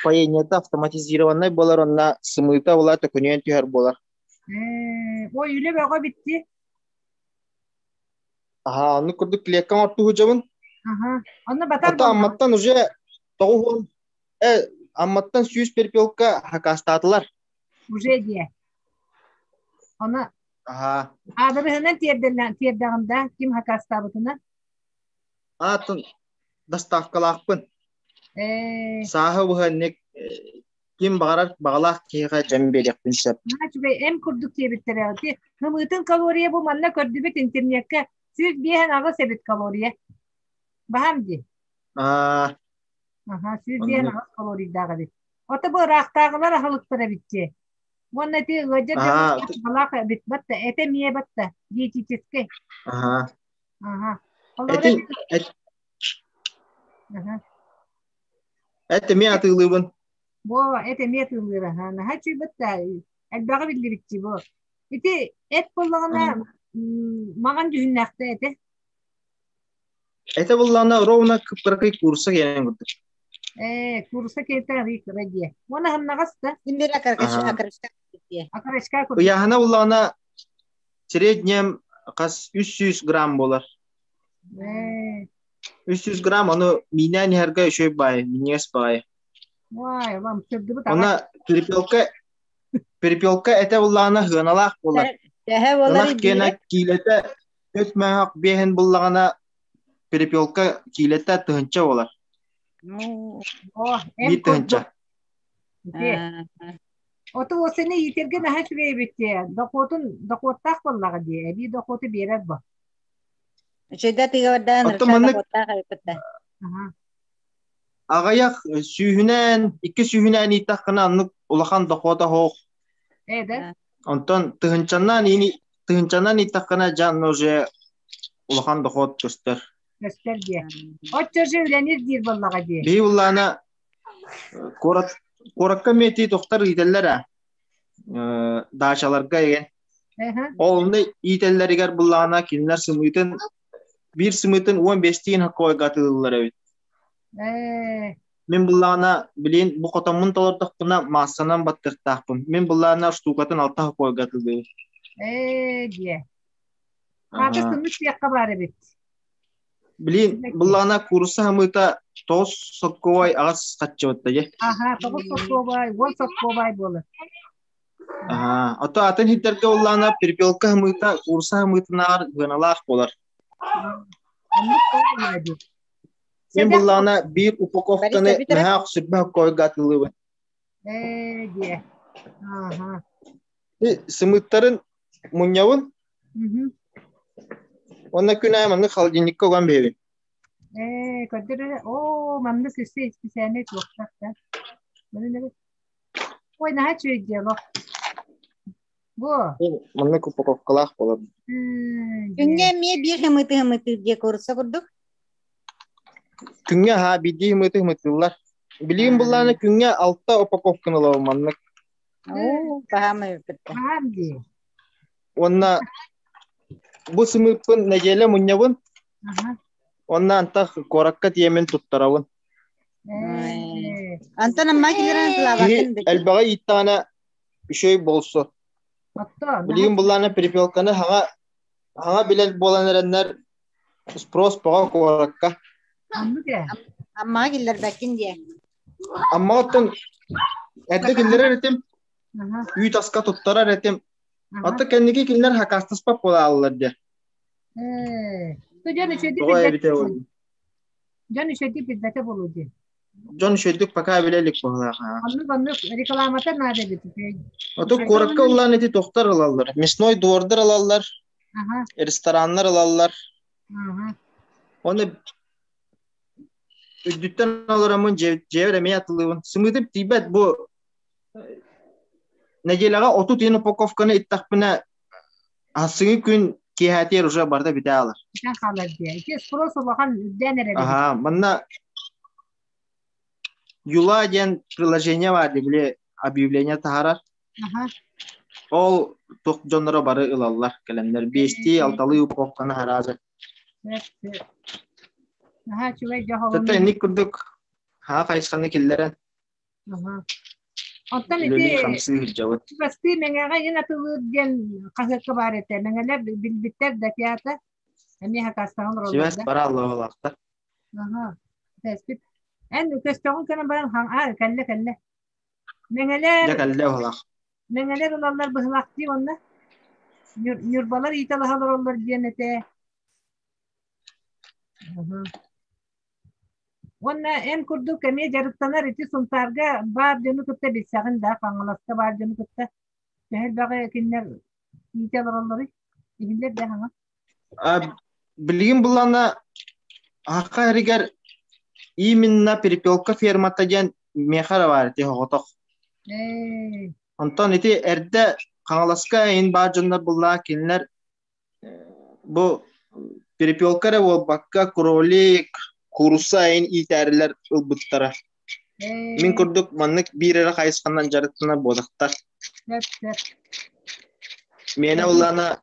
поенета автоматизированный болар онна сымыта була төкөнен түһәр болар. Ой, үле бага битти. Ага, аны курдук клеткан орту хужабын. Ага. Онна батар Ата амматтан уже тоғуын амматтан сүйіс перпелка хакастатылар. Уже дие. Она Ага. адырыһынан тиердәгәндә ким хакастабытына? Атын доставкалақпын. Саһы бұханник ким бағалақ кейға жам берекпін сәп. Чүгей эм курдук тиебиттер ати. Хымытын калория бу манна көрдүбүт интернетке. Сиз биһен ага себит калория. Бахам ди. Ага, сиз биһен ага калория дага бит. Ота бу рахтагылар халыктыра битти. Вонна ти гыжыр балака бит батта эте мие батта диетический. Ага. Калория. Это мие атылыбын. Бо эте мие атылыра. Наха чүй батта. Элбага билди битти бу. Ити эт боллагана маған жүннәкте эте. Это буллана ровно кыпкыркый курсы кенен курдук. Курсы кетер рик радия. Вона хамнагаста. Индер акарышка битти. Акарышка курсы. Уяхана буллана среднем кас 300 грамм болар. 300 грамм аны минен herge шөй бай, минес бай. Вай, вам сөбдүбүт. Она перепелка это буллана хыналак болар. Она кена килете өтмәк бехен буллагана перепелка килете тынча болар. Ни тынча. Ото осыны yitirgen aha şuraya bitti. Dokottaq bollaga diye. Bir dokotu berер bu. Şöyle tigadan dokottaq ayıptı. Agayaq sühünen, iki sühünen itaqına anlık ulakan dokota hoq. Evet. Ondan tığınçandan itaqına canlı oje ulakan dokot göster. Göster diye. O çocuğu öğrenir dir bollaga diye. Bir ullana Korakka meti doktor itelere daşalarga egen. Olunda iteleriger bullana kinler sımıtın bir sımıtın 15 tin hakkı oygatılırlar evet. Min bullana bilin bu kotamın tolordak buna masanan battırtaqpın. Min bullana ştukatın 6 hakkı oygatılır. Diye. Adı sımıt yakka bari bit. Bilin bullana kursa hamıta toz sokkovay ağız kaççıvatta ye. Aha, toz sokkovay, wol sokkovay bolu. Aha, ata atın hitterge ullana perpelka hamıta kursa hamıtınar gınalaq bolar. Men bullana bir upakovkаны naha sürbah koygatılıbı. Diye. Aha. Sımıtların munyavın. Ona künay manı xaldinikka olan bebi. Kadere o mamda sesi istisane çokta. Böyle ne? Oy ne çöy diye bak. Bu. Manı upakovkalaq bolar. Günge miye bir hımıtı diye kursa kurduk. Künge ha bidi hımıtılar. Bileyim bullana künge altta upakovkını lav manı. Paham ayıptı. Paham diye. Ona bu sımıpın necele munyavın. Ondan anta korakka tiyemen tuttaravın. Anta namma gidiren tulavatın. Elbaga ittana bir şey bolsu. Bileyim bullana peripelkanı hana bilel bolan erenler spros baga korakka. Amma giller bakin diye. Amma otun edde gillere retim. Üy taska tuttara retim. Hatta kendiki giller hakastas pap bola alırlar diye. Can işedi bizdete bulucu. Can işedik paka bilelik bola. Anlık reklamata nerede bitti? Oto korakka ulan eti doktor alallar. Misnoy duvardır alallar. Restoranlar alallar. Onu üddütten alaramın cevremeye atılığın. Sımıdıp tibet bu necelaga otu tiyini pokovkanı ittaqbına asıngı gün kihatiye ruşa barda bide alır. Sen kalır diye. İki sprosu bakan denere. Aha, bana Юла ден приложение var bile объявление taharar. Ол тоқ жоннора бары ылаллар келемдер. 5-ти 6-ly упоққаны харазы. Наһа чугай жаһалын. Тәтә ник күрдүк. Ха кайсаны киллерен. Оттан Лөли ити хамсы жабыт. басты меңәгә ина тылыр ден кахыкка бар эте. Меңәләр билбиттер дә театр. Әми хакастан Сибәс ролда. бара Аллаһлахта. Тәспит. Эн көстөгөн кана баран хан кәлле. Я Меңәләр кәлле Аллах. улалар быһлак ди онна. Нюрбалар италаһалар олар диен эте. Онна эн курду кеме жарыктанар ити сунтарга бар жөнү кытта билсагын да каңаласка бар жөнү кытта. Бәһәл багы кинлер италаһалар игилер дә хаңа. Билгин буллана хака ригер именно перепелка фермата ден мехара бар ти хоготок. Онтон ити эрде каңаласка ин бар жоннор булла кинлер бу перепелкара ол бакка кролик куруса ин итәрләр ылбыттара. Мин күрдүк маннык бирәре кайсыканнан жарыктына бодактар. Менә улана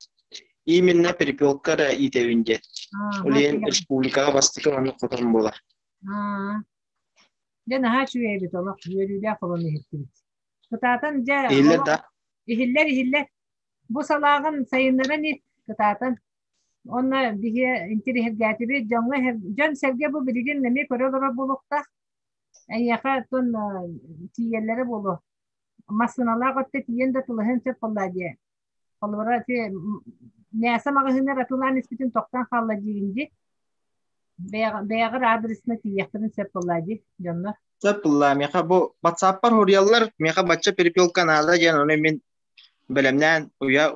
именно перепелкара итәвинде. Улен республикага бастыкы аны котон була. Ден хачу ебит Аллах йөрүдә кылыны хиттибит. Кытатын жа Эйлер да. ихиллер. Бу салагын сайыннара ни кытатын. Онна биге интерес гәтиби жон серге бу билген неме көрөлөр булукта. Әйяка тон тиелләре булу. Масыналар гытты тиенде тулыһын сеп буллади. Албара те Näse magaziner atılan nispeten toktan halla diyince beğer adresine tiyektirin sepoladı canlar. Sepollar meka bu WhatsApp'ar horiyallar meka baca peripelkan ada jan onu min belemden uya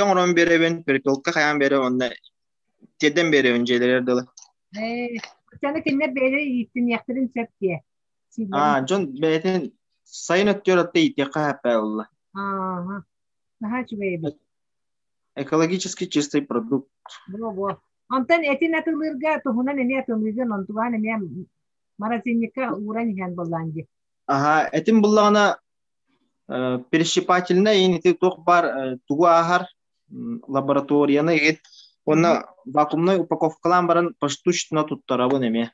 onun beri ben peripelka kayan beri onda teden beri önceleri dolu. Sana kinler beri yektirin sep diye. John beten sayın atıyor atte iteka hep Allah. Daha çubeydi. Экологически чистый продукт. Антон этин атылырга тухуна неме атылырга нонтуга неме маразинника уран хан болланди. Этим буллагана пересчипательна инити тох бар туга ахар лабораторияны ит оны вакуумный упаковкалан баран поштучно туттарабы неме.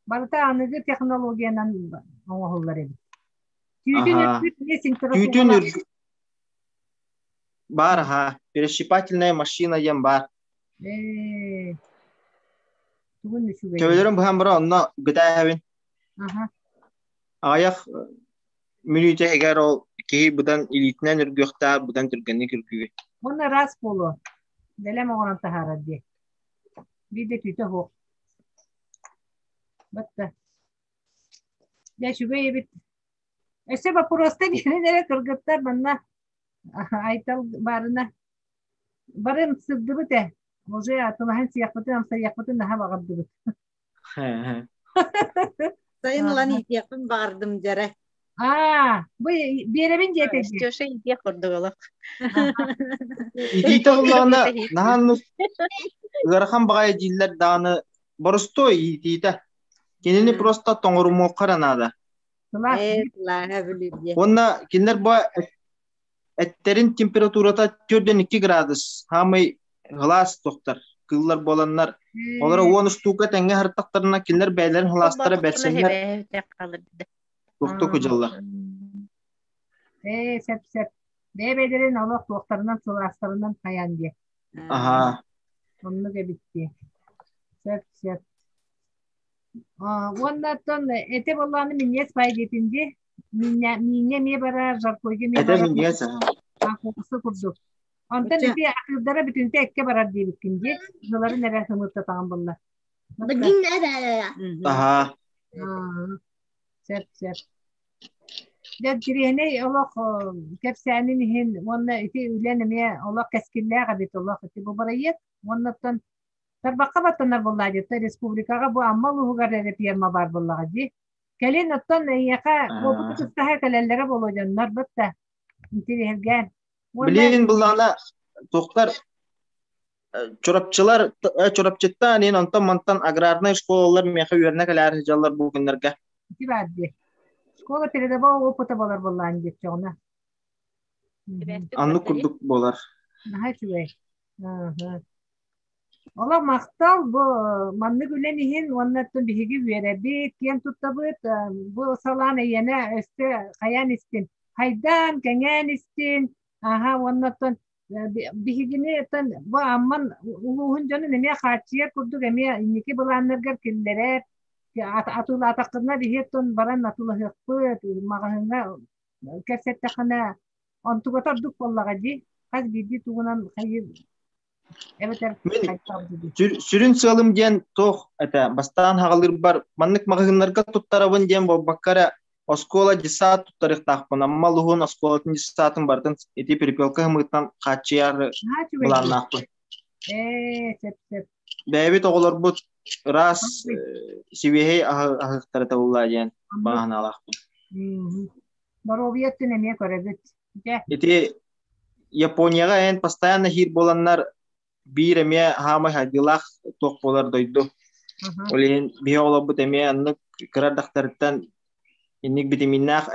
Барта аныгы технологиянан оңоллар эди. Түйүтүн бар, пересчипательная машина ем бар. Көвелерин бұхан бұра онна гыдайхавин. Аяқ мүнүйте егер ол кейі бұдан илитінен үргіқта бұдан түргенне күркіге. Оны рас болу. Делем оғынан тахара де. Биде түйті хоқ. Бітті. Я шүге ебет. Өсе ба просто генелері кыргыттар банна. Айтал барына. Барын сырды біте. Уже атылахын сияқпытын, амса яқпытын наға бағырды біт. Сайын ұлан итияқпын бағырдым жәрі. Бұл беремін жетеді. Стеша итияқ құрды олақ. Итейті ұлағына наған ғархан бағай жиллер дағаны бұрысто итейті. Кенені просто тоңырымы қаранады. Онна кенлер бұл Эттерин температурата 4-2 градус. Хамай глаз тоқтар. Кыллар боланнар. Олар 10 штука тәңге хартақтарына кенлер бәйлерін гластары бәрсенлер. Тоқты күжаллар. Сәп. Бәйлерін олақ тоқтарынан сыластарынан қаян де. Онны кәбітті. Сәп. Оннаттан әте болғаны мен ес бай детінде Мине ме бара жаркойге ме бара. Эте мине са. Қоқысы құрдық. Онтан әте ақылдара бүтінті әкке барар дейбіткенде, жылары нәрі сымырта тағын болла. Begin ada. Сәп. Дәд jirehne Allah kepsənin hin wonna iti ülenme Allah keskilləğə bit Allah iti bu barayet wonnatan tarbaqqa batanlar bolladı ta respublikaga bu ammalı garere piyama bar bolladı kelin attan yaqa bu tuttaha kalellere bolajanlar batta iti hergan Bilin bullana toqtar çorapçıttan en ondan mantan agrarna şkolalar meha yörne kalar jallar bu günlerge iti baddi Школа передавала опыта балар боллан деп жоғына. Анны курдук болар. Наха чүгэй. Ола мақтал бу манны күлен иһин уоннаттын биһиги үөребит киэн туттабыт бу салаан эйэне өстө хаян истин хайдан кэҥээн истин уоннаттан биһигини тан бу амман улуухун дьону немиэ хаачыйар курдук эмиэ инники былааннаргар киллерер атуулаатаккына биһиэттон баран атуулаһыакпыт маҕаһыҥҥа кэпсэттаххына онтугата ордук боллаҕа ди хас биирди тугунан хайы Сүрүн сылым диэн тох бастаан хагалыр бар маннык магыгыннарга туттарабын диэн баккара оскола дисаат туттарыктаахпын амма луһун осколатын дисаатын бартын эти перепелка хымыттан качыяр буланнаахпын бэбит оголорбут рас сибиһэй аһыктара табыллаа диэн баанаалаахпын Боровиеттин эмиэ көрөбүт эти Японияга эн постоянно хир боланнар бир эме хамай хадилах тох болар дойду. Олен бие олабыт эме аннык кырадактарыттан инник витаминнах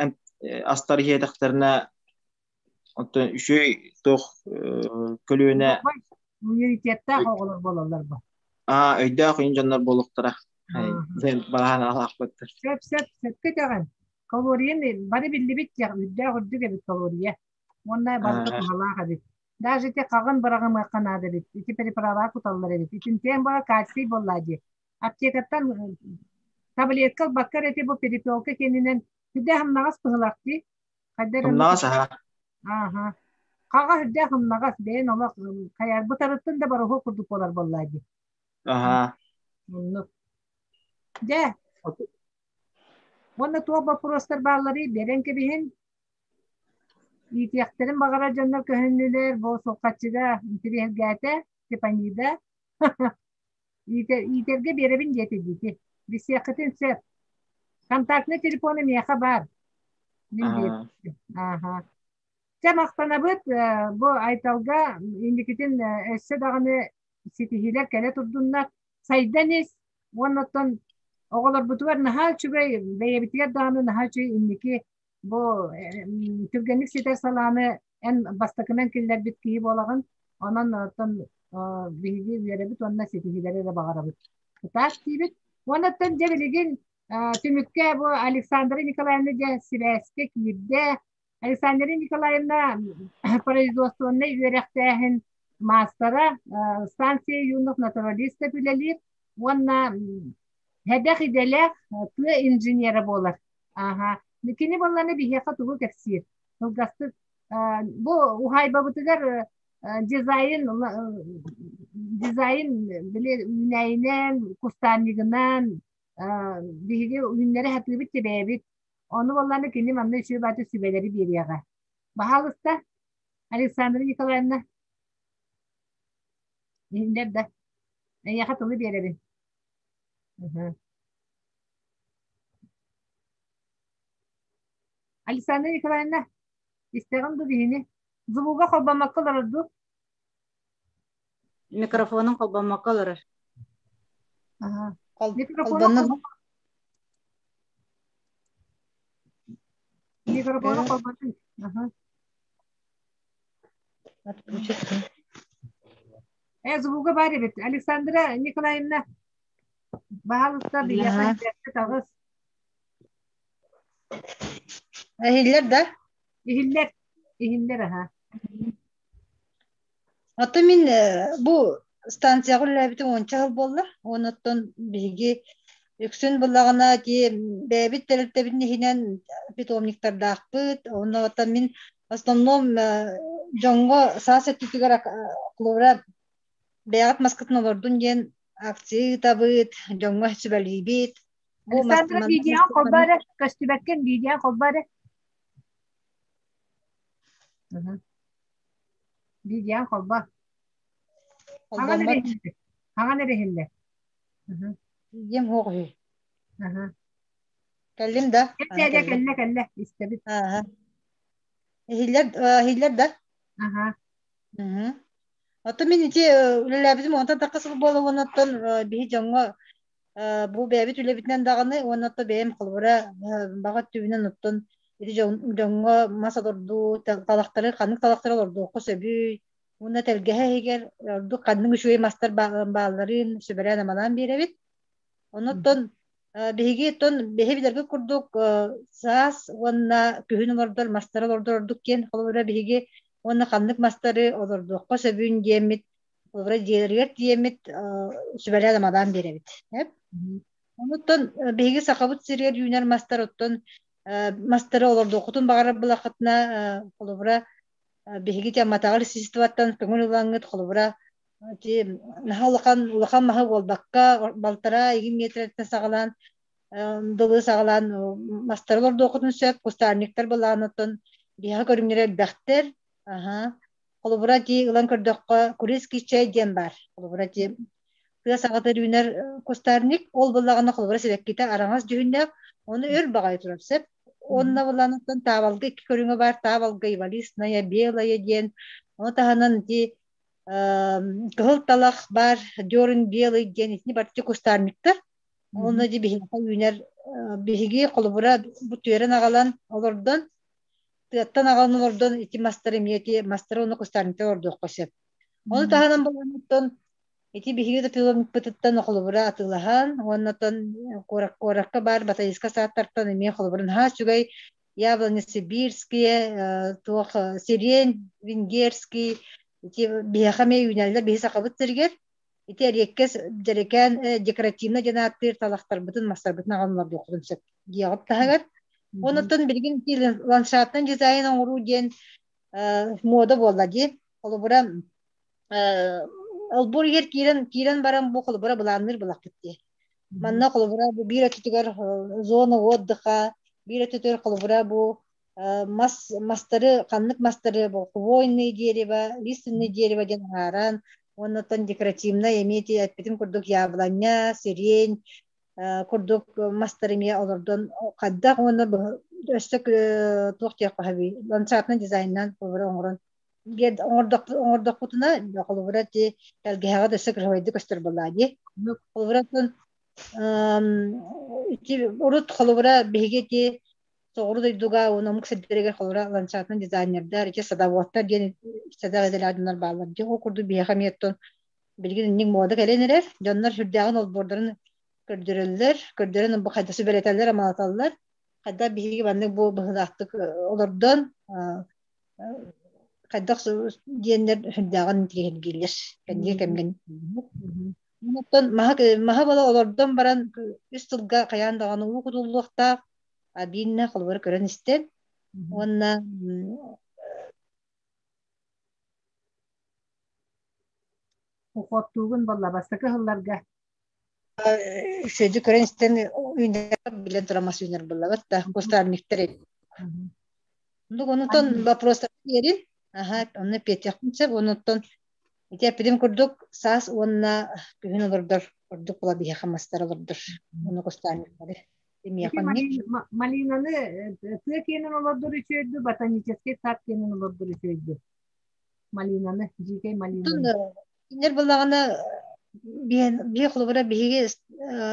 астар хиетактарына отон үшөй тох көлүнө университетте оголор бололор бу. Өйдө кыйын жандар болуктара. Мен багана алакпыттыр. Сеп кетеген. Калорияны бары биллибит я үддө хүрдүгө бит калория. Ондай барды халаага бит. Даже те кагын барагым канады бит. Ити переправа куталлар бит. Итин тем бара кальций боллади. Аптекаттан таблетка баккар эти бу перепелка кенинен үддө хамнагас пыгылакти. Хамнагас Кага үддө хамнагас бен ала каяр бутарыттын да бара хокурдук болар боллади. Де. Онна туа вопростар баалары берен кебиһин итияктерин багара жаннар көһөннүлер бо соккачыга интерьергәтә тепанида итерге беребин жети дити бисякытын сеп контактный телефоны меха бар мин Темактанабыт бу айталга индикитин эссе даганы ситихилер келе турдуннар сайданис оннотон оголор бутугар нахал чүгэй бейебитигер даганы нахал чүгэй инники бу түргенник ситер саланы эн бастакынан киллер бит кии болагын онон оттон биги беребит онна ситихилери да багарабыт так тибит оннотон жебилигин түмүкке бу Александра Николаевна же сибэске кирде Александра Николаевна производственный үйрәктәһин мастера станция юнук натуралиста билелир онна Хәдәх иделәк ты инженеры болар. Никини болланы бихяка тугу кәксир. Гасты бу ухайба бутыгар дизайн биле үнәйнән кустаннигынан биһиге үннәре хәтле бит бәбит. Оны болланы кини мамны шү баты сүбәләре берияга. Баһалыста Александра Николаевна индәдә. Яха тугы беребин. Александра Николаевна, истегам ду бихини. Звуга холбамаккалар ду. Микрофонун холбамаккалар. Микрофонун холбамаккалар. Звуга бар бит. Александра Николаевна Баалыста бияка тагыз. Эхиллер да? Ихиллер Аты мин бу станцияга ләбите онча жыл болду. Оноттон биги өксүн буллагына ки бәбит телектебин хинен питомниктарда акпыт. Оноттон мин основном жоңго саасет тигара клора бәят маскытын олордун ден акции табыт, жоңго сүбәлибит. Александра видео колбары, кастыбәккен видео колбары. Видео колба. Хаган эрехилле. Ем хоғы. Кәллим да. Кәлле, истебит. Хиллер да. Аты мен ити үлеләбизим онтан таққасыл болу оноттон бихи жоңго бу бәбит үлебитнен дағаны онотто бәйім қылбыра бағат түбінен оттон ити жоңго маса дорду талактары каннык талактары орду косөбүй уна телгеhe егер орду канның үшүй мастер бааларын сөбөрән аманан беребит онуттон биһиги тон биһи билерге курдук саас уонна күһүн олордор мастер олордор кен холбура биһиги уонна каннык мастары олорду косөбүүн диэмит олора диэлергер диэмит сөбөрән аманан беребит онуттон биһиги сакабыт сирер юнер мастер оттон мастер олорду окутун багара булакытна холбура биһиги жаматагар систематтан көңүл улаңыт холбура ти улахан маһы болбакка балтара 2 метрден сагалан дылы сагалан мастерлорду окутун сөп кустарниктер булаанытын биһа көрүңнөрөр бахтер холбура ти улан көрдөккө курецкий чай дем бар холбура ти кыа сагатыр юнер кустарник ол булагана холбура себекките араңас жүһүннөк оны өр багай турапсеп онна булаанытын таабалга 2 көрүңө бар таабалга ивалистная белая ден отаханан ти кыл талах бар дёрын белый ден итни барты кустарниктер оны ди биһиги юнер биһиги холбура бу төрен агалан олордон тыаттан агалан олордон ити мастер эмиети мастер оны кустарниктер ордук косеп оны таханан булаанытын ити биһиги да пиломник пытыттан холбура атылахан оннотон коракка бар батайска сааттартан эме холбурун сүгай яблони сибирские туох сирень венгерский ити биэхаме юнеллер биһи сакабыт сиргер ити эреккес дерекен декоративна жанааттыр талактарбытын мастарбытын агалларды окудун сөп диягып тахагар онотон билгин ландшафтын дизайн оңуруу ден мода болла ди холбура Албур ер кирен баран бу холбура буланыр булакыт ди. Манна холбура бу бир өтүгөр зона отдыха, бир өтүгөр холбура бу мастары, каннык мастары бу хвойный дерево, лиственное дерево ден гаран, оннотон декоративна эмети атпетин курдук яблоня, сирень, курдук мастарыме олордон кадда оны өстөк тохтяк хаби. Ландшафтный дизайннан холбура оңорон гед оңордок путуна холбура ти талгага да секройды көстөр боллади. Холбуратын ити урут холбура биһиги ти соғыру дойдуга ономук седдерегер холбура ландшафтный дизайнердар ити садаваттар ден садаваделардынар баалар ди окурду биэхамиеттон билгин нин мода келенерер жоннор хүрдягын олбордорун көрдөрөн бу кайдасы беретелер амалаталлар кайда биһиги баннык бу быһыдактык олордон кайдак диендер хүрдягын тигелгилер кенге кемген онтон маха бала олордон баран үс тылга каяндаганы укутуллукта абинне холбор көрөн истен онна Ухоттугун болла бастакы хылларга сөйдү көрөн истен үйнер билен турамас үйнер болла батта кустарниктер онтон вопростар берин онны петяхынча онтон ите пидим курдук саас онна күһүн олордор курдук була биһа мастар олордор оны кустарниктер Малинаны тыа кенен олордор үчөйдү, ботанический сад кенен олордор үчөйдү. Малинаны, жикей малинаны. Кинер булагана бие холбура биһиги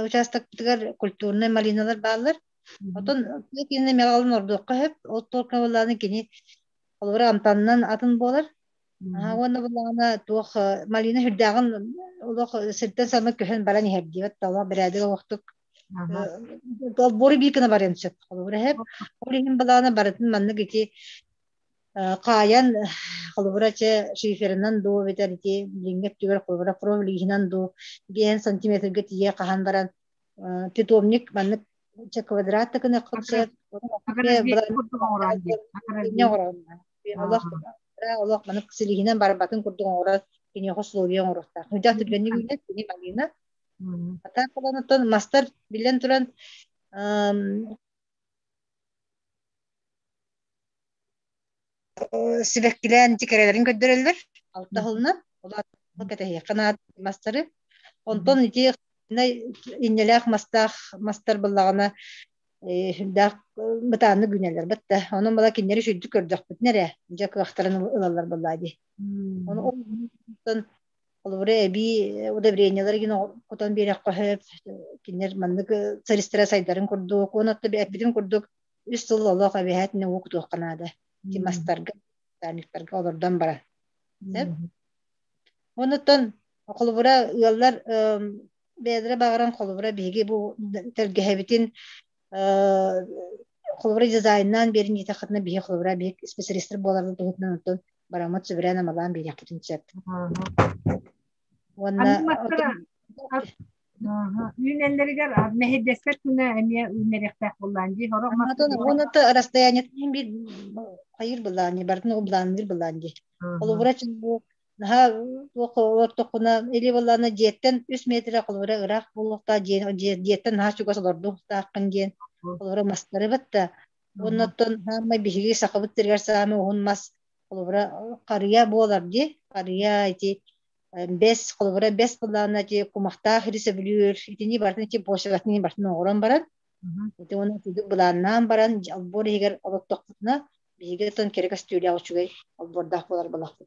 участоктыгар культурный малиналар баалар. Отон тыа кенен мегалын ордуокка хеп, ол толка буланы кини холбура амтаннан атын болар. Оны булагана туох малина хүрдагын олох сиртен саны көһөн баран иһердибет тала бирәдиге вактык Бори бикина барен сөп. Олигин балана баратын маннык ити каян холбура че шиферинан ду ветерити лингет түгер холбура провлигинан ду 1 сантиметрге тие кахан баран питомник маннык че квадрат кына кылсат. Аллах маннык силигинан барбатын курдуң ора кини хословион орта. Хыжа түгенни билет кини малина. Ата колонотон мастер билен туран сибеккилен тикерелерин көддөрөлөр алтахылна олар кетеге канат мастеры онтон ити иннелах мастер буллагана дак бытаны күнелер битте онун бала киндери шүддү көрдөк битнере жак вактарын ылалар буллади онун Олвре би удобрениялар гино котон берек кохеп кинер маннык царистра сайдарын курдук онотто бепидин курдук үс тыл олох абиһатне уктуох канада. Ки мастарга, таниктарга олордан бара. Онуттан холбура ыаллар бедре багаран холбура биги бу тергеһебитин холбура дизайннан берин итахатна биги холбура биг специалисттер боларды тугутнан оттон барамат сүбрәна малан бир якытын чеп. Үйнеллеригер мехеддескет күнә әмия үйнеректәк булланди. Хорок Онута расстояние бир хайыр булланди, бартын обланыр булланди. Холбура чын бу наха ортокуна или булланы жеттен 3 метр холбура ырак булукта жеттен наха чугас олорду тааккын ден. Холбура мастары батта. Онуттан хамма биги сакыбыт тергер саамы онмас холбура карыя болар ди. Карыя ити бес холбура бес булланы ди кумакта хирисе билүр. Итини бартын ити бошагатны бартын орон баран. Ити оны тудук буланнан баран албор егер олоттокна биги тон керек студия учугай албордах болар балакты.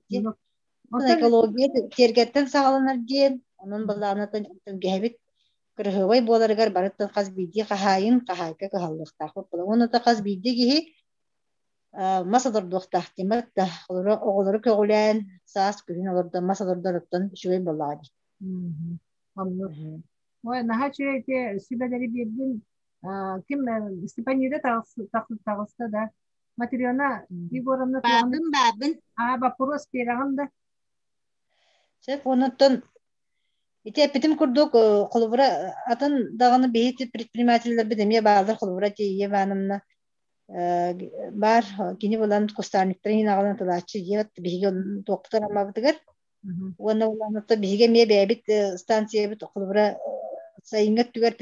Экология тергеттен сагаланар диен, onun баланатын гәбит кыргыбай боларыгар барыттан каз биди кахайын кахайка кахаллыктак болду. Оны та каз биди ги масадыр дуктак тематта оголору көгүлән саас күн олорда масадырдырыттан шуй болады. Ой, наха чөйте сибедери бирдин ким Степанида тагыста да материална Егоровна бабын вопрос пераганда. Сеп онуттан ите питим курдук холбура атын даганы бейт предпринимательлер бидемия баалар холбура тие банымна бар кини булан кустарниктарын агалан талачы ет биге токтор амабыдыгар уна уланытта биге ме бебит станция бит холбура сайынгат түгер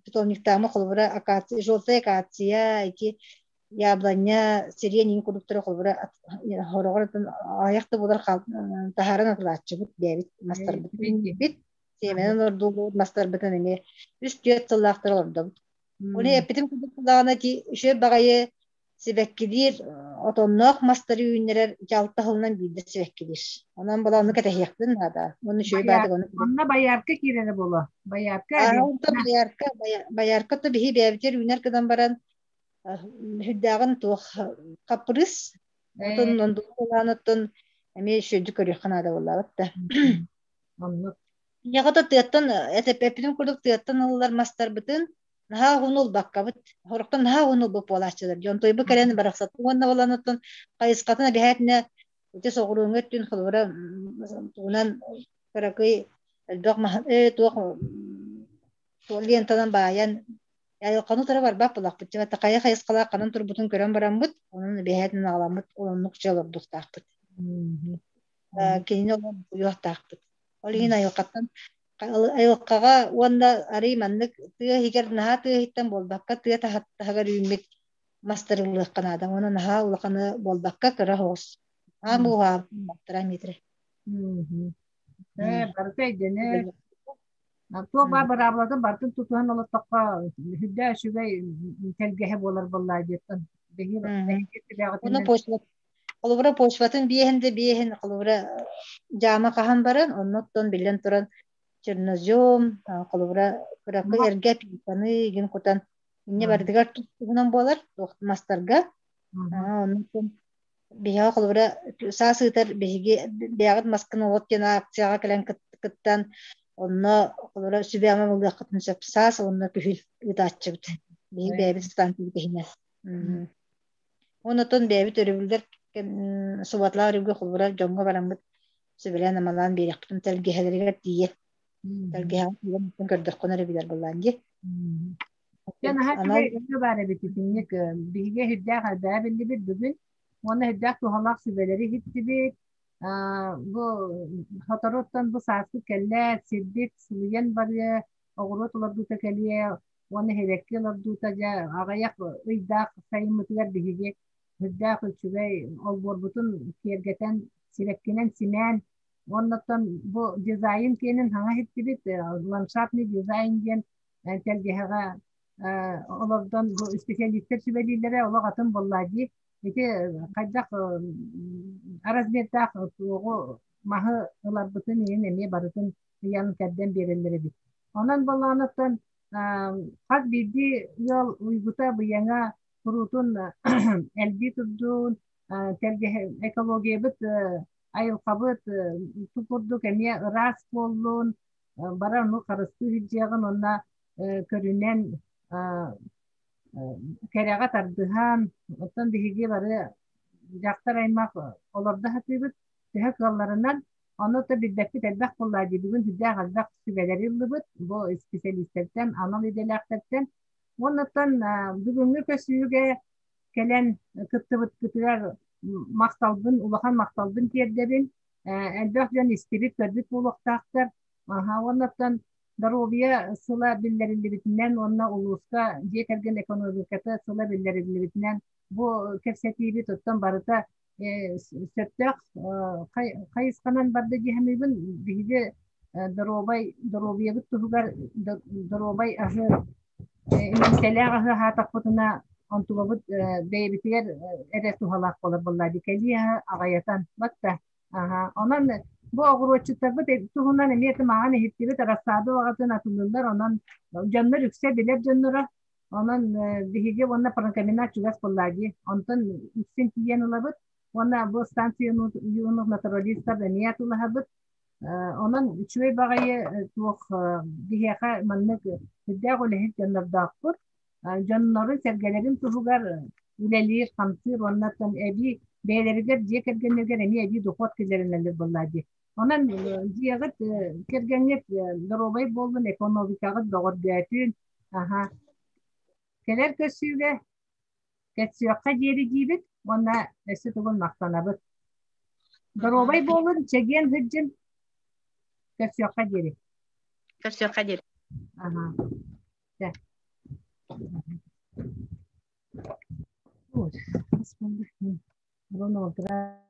питомниктамы холбура акация желтая акация эти яблоня сиренин кудуктары холбура хорогортун аякты булар тахаран атылачы бит бебит мастар бит семенен орду мастар битен эме үстүет тыллактыр орду. Уни эпитим кудуктагана ки үшө багайы себеккилир отоннок мастары үйнерер жалта хылынан билде себеккилир. Онан баланы кетехиктин ада. Уну шөй бады гону. Онна баярка кирене боло. Баярка то бихи бебитер үйнер кыдан баран хүддагын тух капрыс. Отон ондуланаттан эме шөйдү көрөханада боллабытта. Ягата тыяттан эпитим кудук тыяттан алар мастар бытын наха гунул баккабыт хороктан наха гунул бу полачылар жонтой бу келен бараксат онна боланаттан кайыскатына бехатне үте согуруңга түн хылбыра тунан каракый элдок мах тух толентадан баян я кану тара бар бапылак бит жата кая кайыскала канын турбутун көрөн барамбыт онун бехатне аламыт онук жалып дуктакпыт кине ол юактакпыт олина юкаттан айылкага онда ари маннык тыа хигер наха тыа хиттен болбакка тыа тахагар үймек мастырылык канада оны наха улаканы болбакка кыра хоос амуга бактыра метре барты дене то бабарабладан бартын тутуан олоттокка хүддә шүгәй телгеһе болар боллай деттен оны почват олбура почватын биехин олбура жама кахан баран онноттон билен туран чернозем, колобра, крапы эрге пипаны, ген кутан, не бардыгар тугунан болар, мастарга, оннан бия колобра сасытар биге биягат масканы оттена акцияга келен кыттан, онно колобра сүбяма булга кытын сап сас, онно күхүл ытачыбыт. Биги бебит станция кехине. Оннотон бебит өрүбүлдер субатлар үрүгө колобра жонго барамбыт. Сүбелен амалан биректин телгехелерге тие. Telgehan mungkin kerja konar biar belanja. Ya nah itu bare bitinnya ke bihe hiddah ada bindi bid bugün ona hiddah tu halak sibeleri hitti bu hatarottan bu saatlik kelle siddit suyan bare ogurot oldu tekeliye ona hedekli oldu taja agayak hiddah sayımıtlar bihe hiddah çübey olbor butun kergeten silekkinen simen ondan bu dizayn kenin hanga hittibit landschaftsni dizayn gen telgehaga olardan bu spesialistler sübelilere ola atın bollaji iti kajak arazbettak tuğu mahı olar butun yine barıtın yan kedden berilleri bit. Ondan bollanattan Хат биди йол уйгута быяңа құрутын әлби тұрдун экология бит айылқабыт тупурду кәме ырас боллун бара ну қарысты хиджиягын онна көрүнен кәрәға тардыхан оттан биһиги бары жактар аймак олорда хатыбыт төһө кылларынан оны да биддәкки тәдбәк буллады бүгүн хүдә газдак сүбәләре булбыт бу специалисттардан анал иделәктән оннан бүгүнкү көсүгә келен кыттыбыт кытылар макталдын улахан макталдын тердебин әлбәк жан истибит көрдүк булуктактар оннан Даровия сыла биллерилибитинен онна улуска жекерген экономиката сыла биллерилибитинен бу кепсетиби тоттон барыта сөттөк кайысканан барды жехемибин биги Даровия бит тугар Даровай ахы имселяга ахы хатакпытына онтулабыт бейбитигер эре тухалак болар буллады келия агайатан батта онан bu oğurçukta bu tuhundan emniyeti mağane hittiri tarafsada vakatın atılırlar ondan canlar yüksek bilir canlara ondan dihige onunla parankamina çugas kollaji ondan yüksek tiyen olabıt onunla bu stansiyon yunuk naturalista da niyet olabıt ondan üçüve bağayı tuğ dihiyaka manlık hiddiğe olahit canlar dağıpır canların sergelerin tuhugar ülelir kamsır ondan ebi beylerger cekergenlerger emi ebi dokot kilerinler bollaji Ondan diyagat kergenget darobay boldun ekonomikagat dogor gaytın. Keler kösüge ketsiyakka jeri jibit ona esi tugun maktanabıt. Darobay boldun çegen hıccın ketsiyakka jeri. Kösüyakka jeri. Bismillah.